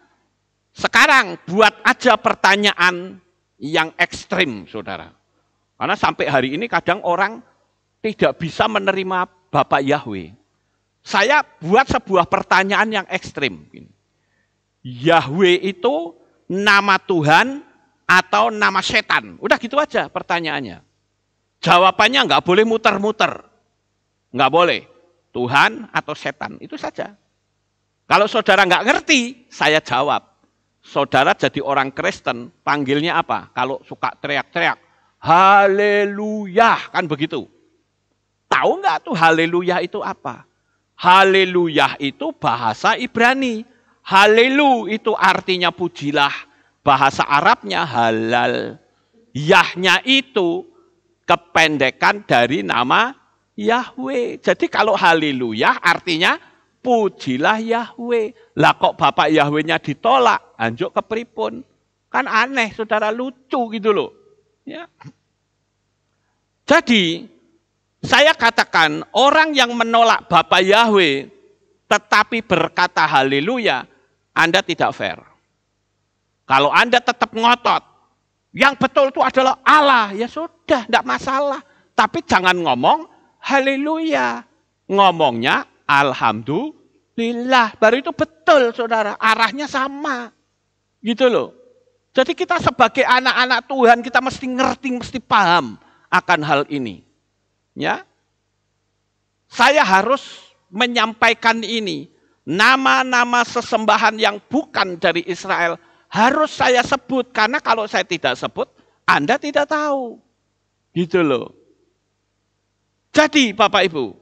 Sekarang buat aja pertanyaan yang ekstrim, saudara. Karena sampai hari ini kadang orang tidak bisa menerima Bapak Yahweh. Saya buat sebuah pertanyaan yang ekstrim. Yahweh itu nama Tuhan atau nama setan? Udah gitu aja pertanyaannya. Jawabannya nggak boleh muter-muter. Nggak boleh. Tuhan atau setan, itu saja. Kalau saudara nggak ngerti, saya jawab. Saudara jadi orang Kristen, panggilnya apa? Kalau suka teriak-teriak, haleluya, kan begitu. Tahu nggak tuh haleluya itu apa? Haleluya itu bahasa Ibrani. Halelu itu artinya pujilah. Bahasa Arabnya halal. Yahnya itu kependekan dari nama Yahweh. Jadi kalau haleluya artinya pujilah Yahweh. Lah kok Bapak Yahwehnya ditolak, anjuk kepripun? Kan aneh, saudara, lucu gitu loh. Ya. Jadi, saya katakan orang yang menolak Bapak Yahweh tetapi berkata haleluya, Anda tidak fair. Kalau Anda tetap ngotot, yang betul itu adalah Allah, ya sudah, tidak masalah. Tapi jangan ngomong haleluya. Ngomongnya alhamdulillah. Baru itu betul, saudara. Arahnya sama. Gitu loh. Jadi kita sebagai anak-anak Tuhan, kita mesti ngerti, mesti paham akan hal ini. Ya, saya harus menyampaikan ini. Nama-nama sesembahan yang bukan dari Israel harus saya sebut. Karena kalau saya tidak sebut, Anda tidak tahu. Gitu loh. Jadi Bapak Ibu,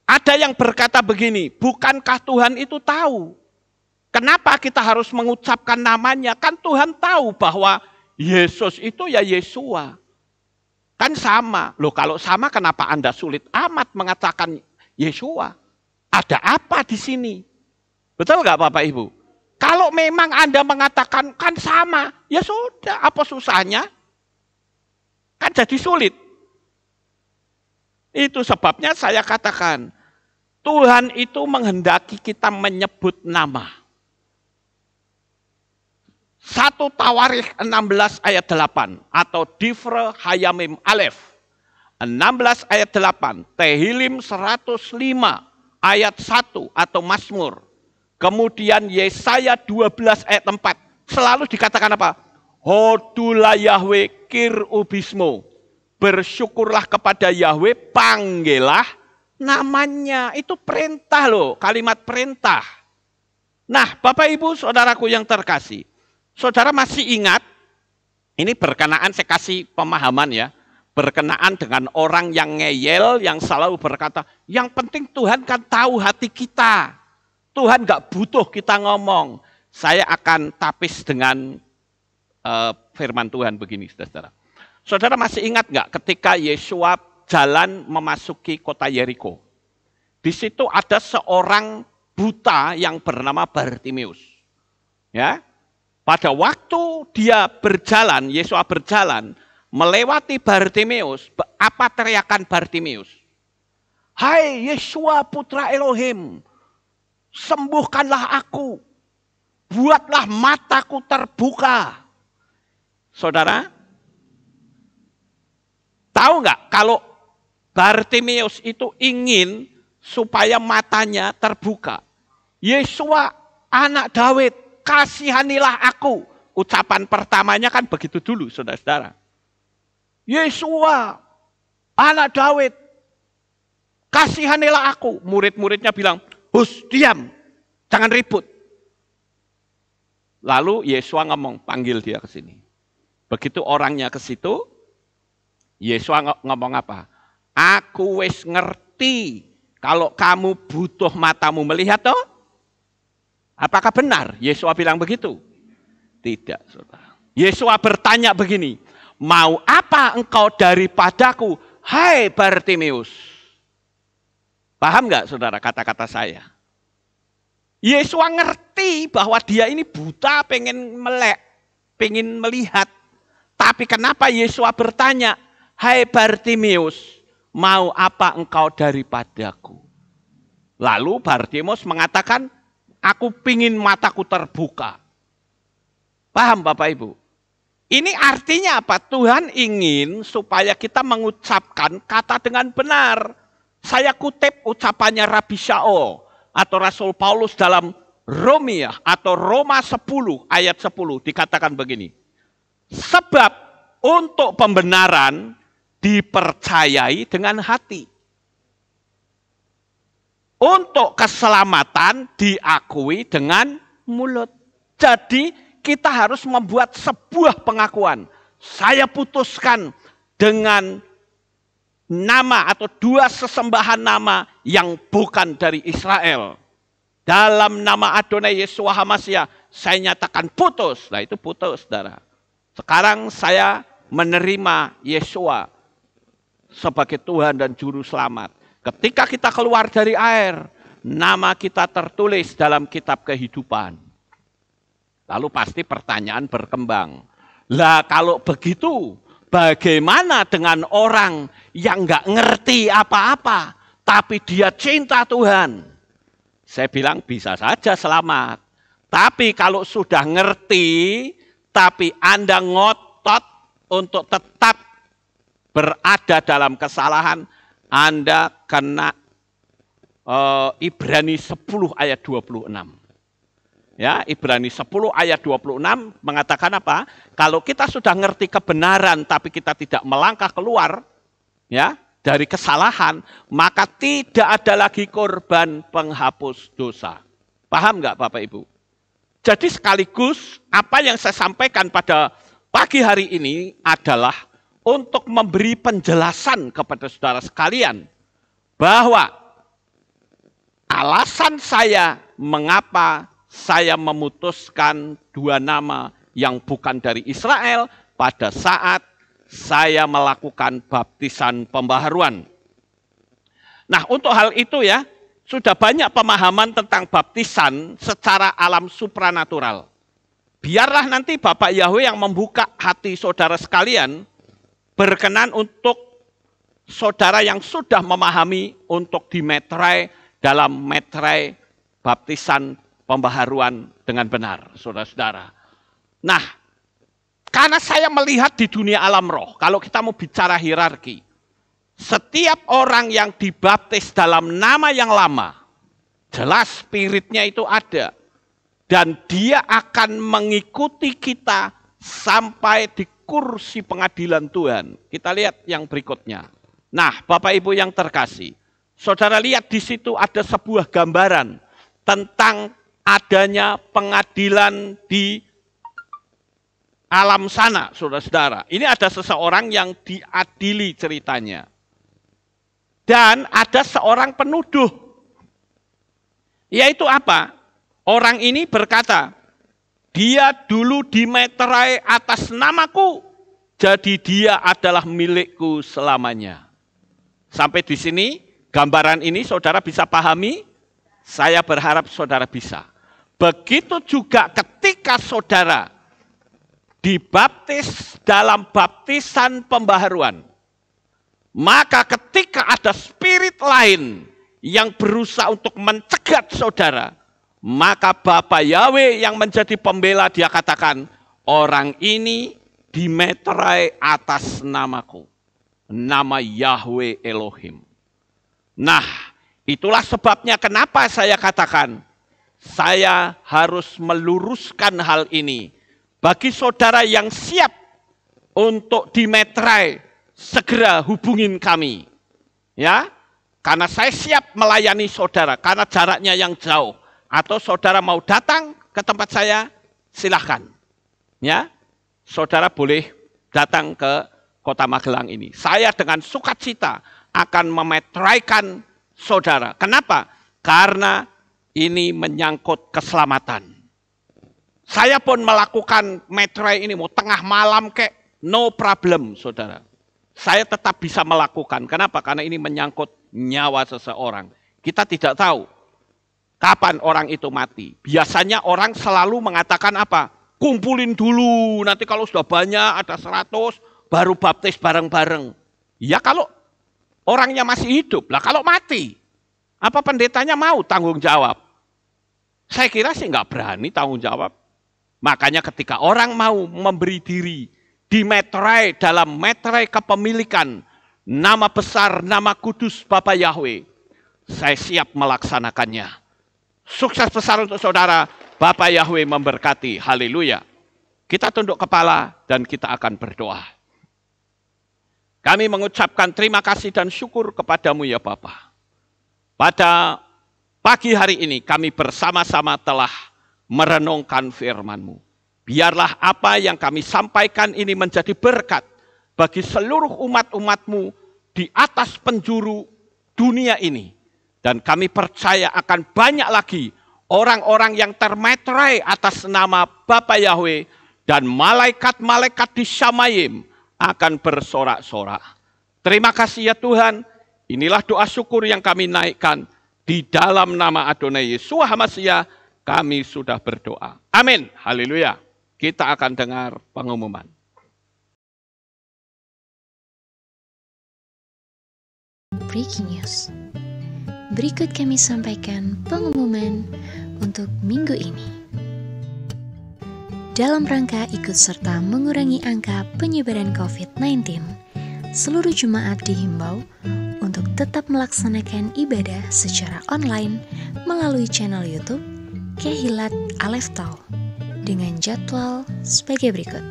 ada yang berkata begini, bukankah Tuhan itu tahu? Kenapa kita harus mengucapkan namanya? Kan Tuhan tahu bahwa Yesus itu ya Yesua. Kan sama. Loh kalau sama kenapa Anda sulit amat mengatakan Yesua? Ada apa di sini? Betul nggak Bapak Ibu? Kalau memang Anda mengatakan kan sama, ya sudah, apa susahnya? Kan jadi sulit. Itu sebabnya saya katakan, Tuhan itu menghendaki kita menyebut nama. 1 Tawarikh 16 ayat 8 atau Difre Hayamim Alef 16 ayat 8, Tehilim 105 ayat 1 atau Mazmur. Kemudian Yesaya 12 ayat 4 selalu dikatakan apa? Hodulah Yahweh kirubismo. Bersyukurlah kepada Yahweh, panggillah namanya. Itu perintah loh, kalimat perintah. Nah, Bapak Ibu saudaraku yang terkasih, saudara masih ingat, ini berkenaan, saya kasih pemahaman ya, berkenaan dengan orang yang ngeyel, yang selalu berkata, yang penting Tuhan kan tahu hati kita. Tuhan gak butuh kita ngomong. Saya akan tapis dengan firman Tuhan begini, saudara. Saudara masih ingat gak ketika Yesua jalan memasuki kota Yeriko? Di situ ada seorang buta yang bernama Bartimeus. Ya, pada waktu dia berjalan, Yesua berjalan, melewati Bartimeus, apa teriakan Bartimeus? Hai Yesua putra Elohim, sembuhkanlah aku, buatlah mataku terbuka. Saudara, tahu nggak kalau Bartimeus itu ingin supaya matanya terbuka? Yesua anak Daud, kasihanilah aku. Ucapan pertamanya kan begitu dulu, saudara-saudara. Yesua, anak Daud, kasihanilah aku. Murid-muridnya bilang, hus, diam, jangan ribut. Lalu Yesua ngomong, panggil dia ke sini. Begitu orangnya ke situ, Yesua ngomong apa? Aku wis ngerti kalau kamu butuh matamu melihat toh? Apakah benar Yesua bilang begitu? Tidak, saudara. Yesua bertanya begini, mau apa engkau daripadaku, hai Bartimeus? Paham nggak saudara kata-kata saya? Yesua ngerti bahwa dia ini buta, pengen melek, pengen melihat. Tapi kenapa Yesua bertanya, hai Bartimeus, mau apa engkau daripadaku? Lalu Bartimeus mengatakan, aku pingin mataku terbuka. Paham Bapak Ibu? Ini artinya apa? Tuhan ingin supaya kita mengucapkan kata dengan benar. Saya kutip ucapannya Rabi Shaul atau Rasul Paulus dalam Romiah atau Roma 10 ayat 10 dikatakan begini. Sebab untuk pembenaran dipercayai dengan hati. untuk keselamatan diakui dengan mulut. Jadi kita harus membuat sebuah pengakuan. Saya putuskan dengan nama atau dua sesembahan nama yang bukan dari Israel. Dalam nama Adonai Yeshua HaMashiach, saya nyatakan putus. Nah itu putus, saudara. Sekarang saya menerima Yeshua sebagai Tuhan dan Juru Selamat. Ketika kita keluar dari air, nama kita tertulis dalam kitab kehidupan. Lalu pasti pertanyaan berkembang. Lah kalau begitu, bagaimana dengan orang yang nggak ngerti apa-apa, tapi dia cinta Tuhan? Saya bilang bisa saja selamat. Tapi kalau sudah ngerti, tapi Anda ngotot untuk tetap berada dalam kesalahan, Anda kena Ibrani 10 ayat 26. Ya, Ibrani 10 ayat 26 mengatakan apa? Kalau kita sudah ngerti kebenaran tapi kita tidak melangkah keluar ya dari kesalahan, maka tidak ada lagi korban penghapus dosa. Paham nggak Bapak Ibu? Jadi sekaligus apa yang saya sampaikan pada pagi hari ini adalah untuk memberi penjelasan kepada saudara sekalian bahwa alasan saya mengapa saya memutuskan dua nama yang bukan dari Israel pada saat saya melakukan baptisan pembaharuan. Nah, untuk hal itu ya, sudah banyak pemahaman tentang baptisan secara alam supranatural. Biarlah nanti Bapak Yahweh yang membuka hati saudara sekalian, berkenan untuk saudara yang sudah memahami untuk dimeterai dalam meterai baptisan pembaharuan dengan benar, saudara-saudara. Nah, karena saya melihat di dunia alam roh, kalau kita mau bicara hierarki, setiap orang yang dibaptis dalam nama yang lama, jelas spiritnya itu ada. Dan dia akan mengikuti kita sampai di kursi pengadilan Tuhan. Kita lihat yang berikutnya. Nah, Bapak Ibu yang terkasih, saudara lihat di situ ada sebuah gambaran tentang adanya pengadilan di alam sana, saudara-saudara. Ini ada seseorang yang diadili ceritanya. Dan ada seorang penuduh. Yaitu apa? Orang ini berkata, dia dulu dimeterai atas namaku, jadi dia adalah milikku selamanya. Sampai di sini, gambaran ini saudara bisa pahami? Saya berharap saudara bisa. Begitu juga ketika saudara dibaptis dalam baptisan pembaharuan, maka ketika ada spirit lain yang berusaha untuk mencegat saudara, maka Bapa Yahweh yang menjadi pembela dia katakan, orang ini dimeterai atas namaku, nama Yahweh Elohim. Nah, itulah sebabnya kenapa saya katakan, saya harus meluruskan hal ini. Bagi saudara yang siap untuk dimeterai, segera hubungin kami. Ya, karena saya siap melayani saudara, karena jaraknya yang jauh. Atau saudara mau datang ke tempat saya, silahkan. Ya, saudara boleh datang ke Kota Magelang ini. Saya dengan sukacita akan memeteraikan saudara. Kenapa? Karena ini menyangkut keselamatan. Saya pun melakukan meterai ini, mau tengah malam kek, no problem, saudara. Saya tetap bisa melakukan. Kenapa? Karena ini menyangkut nyawa seseorang. Kita tidak tahu kapan orang itu mati. Biasanya orang selalu mengatakan apa? Kumpulin dulu, nanti kalau sudah banyak, ada 100, baru baptis bareng-bareng. Ya kalau orangnya masih hidup, lah kalau mati, apa pendetanya mau tanggung jawab? Saya kira sih nggak berani tanggung jawab. Makanya ketika orang mau memberi diri, dimeterai dalam meterai kepemilikan, nama besar, nama kudus Bapak Yahweh, saya siap melaksanakannya. Sukses besar untuk saudara, Bapak Yahweh memberkati, haleluya. Kita tunduk kepala dan kita akan berdoa. Kami mengucapkan terima kasih dan syukur kepadamu ya Bapa. Pada pagi hari ini kami bersama-sama telah merenungkan firman-Mu. Biarlah apa yang kami sampaikan ini menjadi berkat bagi seluruh umat-umat-Mu di atas penjuru dunia ini. Dan kami percaya akan banyak lagi orang-orang yang termeterai atas nama Bapa Yahweh dan malaikat-malaikat di Syamayim akan bersorak-sorak. Terima kasih ya Tuhan, inilah doa syukur yang kami naikkan di dalam nama Adonai Yeshua HaMashiach kami sudah berdoa. Amin. Haleluya. Kita akan dengar pengumuman. Breaking news. Berikut kami sampaikan pengumuman untuk minggu ini. Dalam rangka ikut serta mengurangi angka penyebaran COVID-19, seluruh jemaat dihimbau untuk tetap melaksanakan ibadah secara online melalui channel YouTube Kehilat Aleph Tau dengan jadwal sebagai berikut.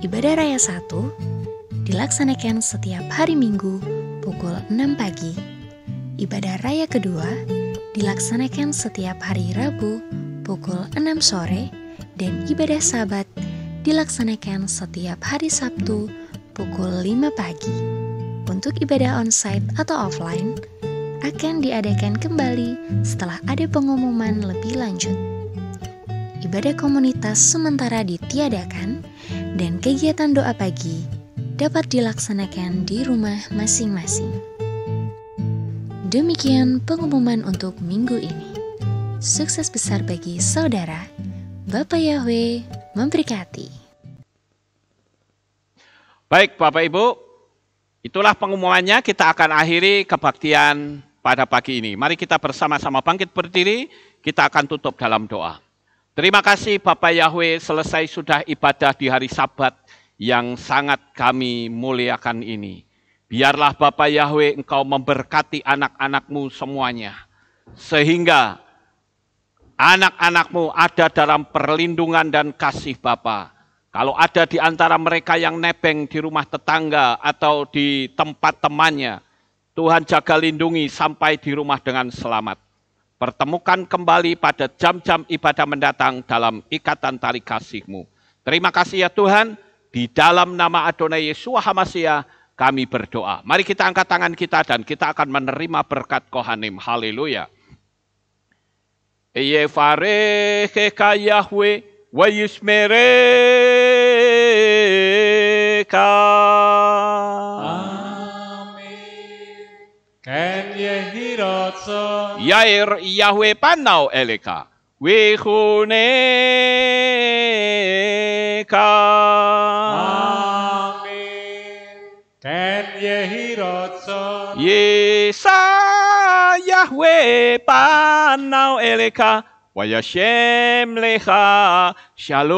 Ibadah Raya 1 dilaksanakan setiap hari Minggu pukul 6 pagi. Ibadah Raya kedua dilaksanakan setiap hari Rabu pukul 6 sore dan ibadah Sabat dilaksanakan setiap hari Sabtu pukul 5 pagi. Untuk ibadah onsite atau offline akan diadakan kembali setelah ada pengumuman lebih lanjut. Ibadah komunitas sementara ditiadakan dan kegiatan doa pagi dapat dilaksanakan di rumah masing-masing. Demikian pengumuman untuk minggu ini. Sukses besar bagi saudara. Bapa Yahweh memberkati. Baik Bapak Ibu, itulah pengumumannya. Kita akan akhiri kebaktian pada pagi ini. Mari kita bersama-sama bangkit berdiri, kita akan tutup dalam doa. Terima kasih Bapak Yahweh, selesai sudah ibadah di hari Sabat yang sangat kami muliakan ini. Biarlah Bapak Yahweh Engkau memberkati anak-anak-Mu semuanya. Sehingga anak-anak-Mu ada dalam perlindungan dan kasih Bapa. Kalau ada di antara mereka yang nebeng di rumah tetangga atau di tempat temannya, Tuhan jaga lindungi sampai di rumah dengan selamat. Pertemukan kembali pada jam-jam ibadah mendatang dalam ikatan tali kasih-Mu. Terima kasih ya Tuhan, di dalam nama Adonai Yeshua HaMashiach kami berdoa. Mari kita angkat tangan kita dan kita akan menerima berkat Kohanim. Haleluya. Yevarecheka Yahweh wa yishmereka. Amin. Ken Yehirotso. Yair Yahweh panau eleka. Wehuneka. Amin. Ken Yehirotso. Yesa Yahweh panau eleka. Wayashem lecha shalom.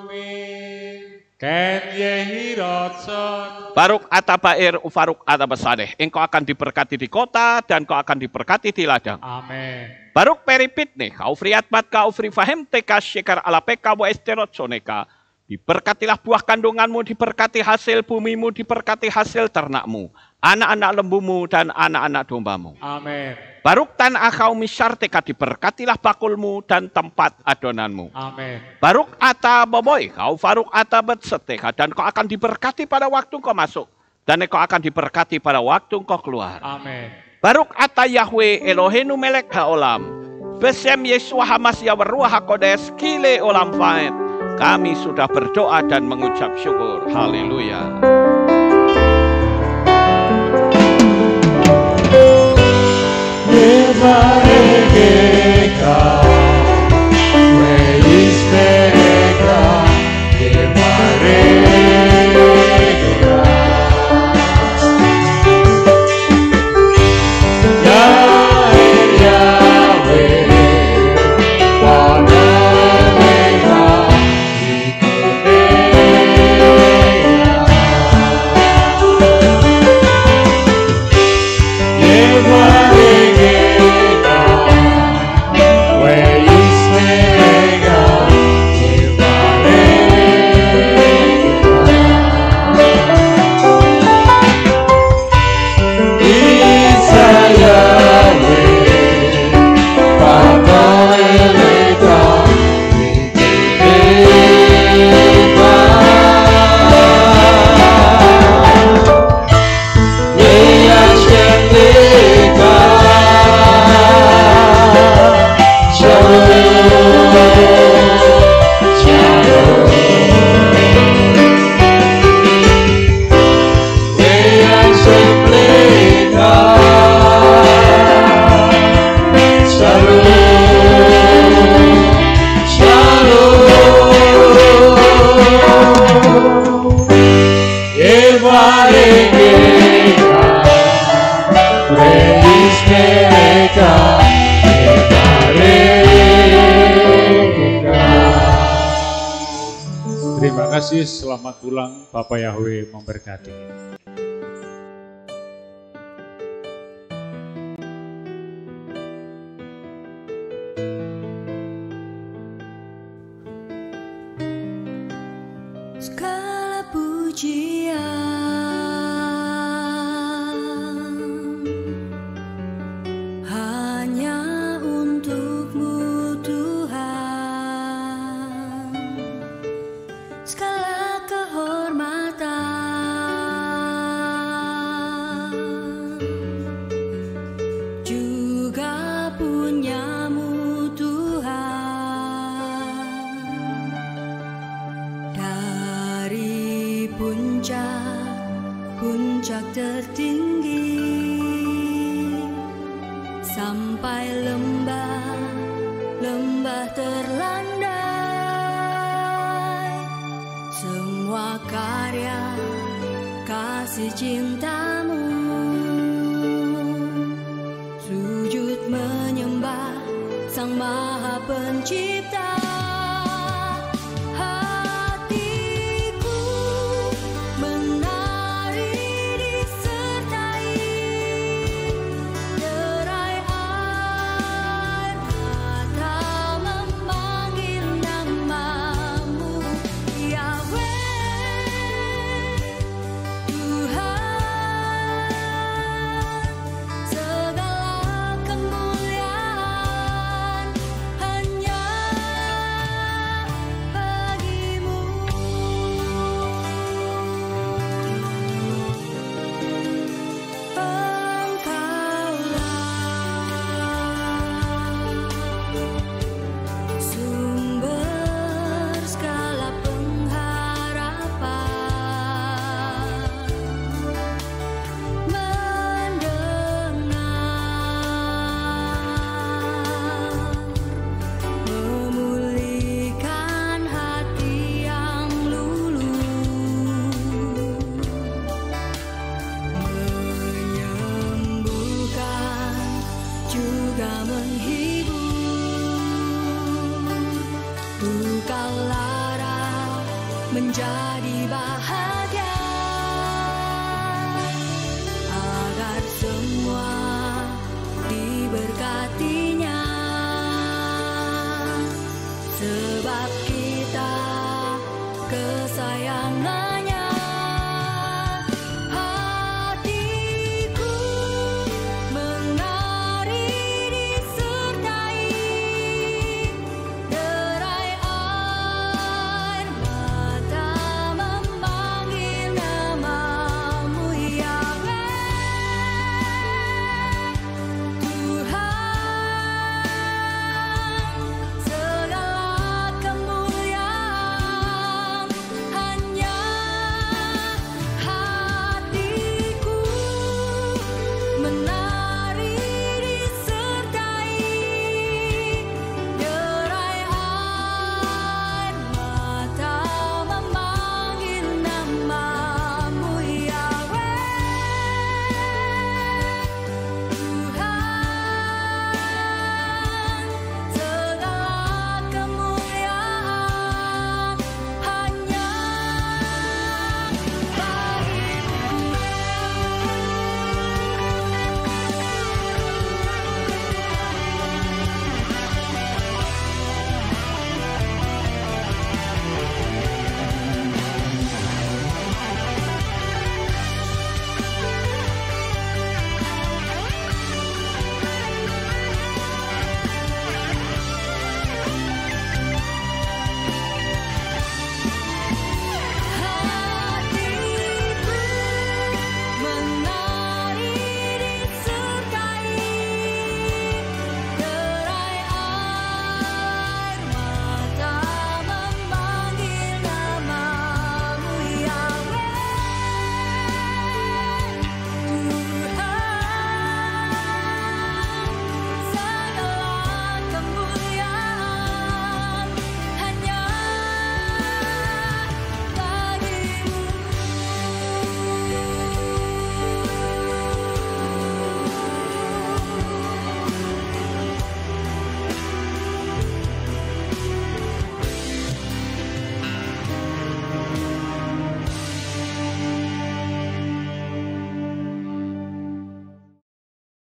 Amin. Ken Yehirotso. Baruk atabair ufaruk atabasadeh. Engkau akan diberkati di kota dan kau akan diberkati di ladang. Amin. Baruk peripit nih, kau friat mat kau fri fahem teka syekar alapeka wa esterot soneka. Diberkatilah buah kandunganmu, diberkati hasil bumimu, diberkati hasil ternakmu, anak-anak lembumu dan anak-anak dombamu. Amin. Baruk tan akau misyarteka, diberkatilah bakulmu dan tempat adonanmu. Amin. Baruk ata boboy, kau faruk ata betseteka, dan kau akan diberkati pada waktu kau masuk, dan kau akan diberkati pada waktu kau keluar. Amin. Baruk ata Yahweh Eloheinu melek haolam, besem Yeshua HaMashiach waruah hakodes kile olam faed. Kami sudah berdoa dan mengucap syukur. Haleluya. Yevarecheka kasih, selamat pulang. Bapak Yahweh memberkati. Segala pujian hanya untuk-Mu Tuhan, segala kehormatan juga punya-Mu Tuhan. Dari puncak tertinggi sampai lembah terlandai, semua karya kasih cinta-Mu, sujud menyembah Sang Maha Pencipta. Hatiku menari disertai derai air mata memanggil nama-Mu, Yahweh Tuhan. Segala kemuliaan hanya bagi-Mu. Engkaulah sumber segala pengharapan, mendengar, memulihkan hati yang luluh, menyembuhkan juga menghibur. Luka lara menjadi bahagia.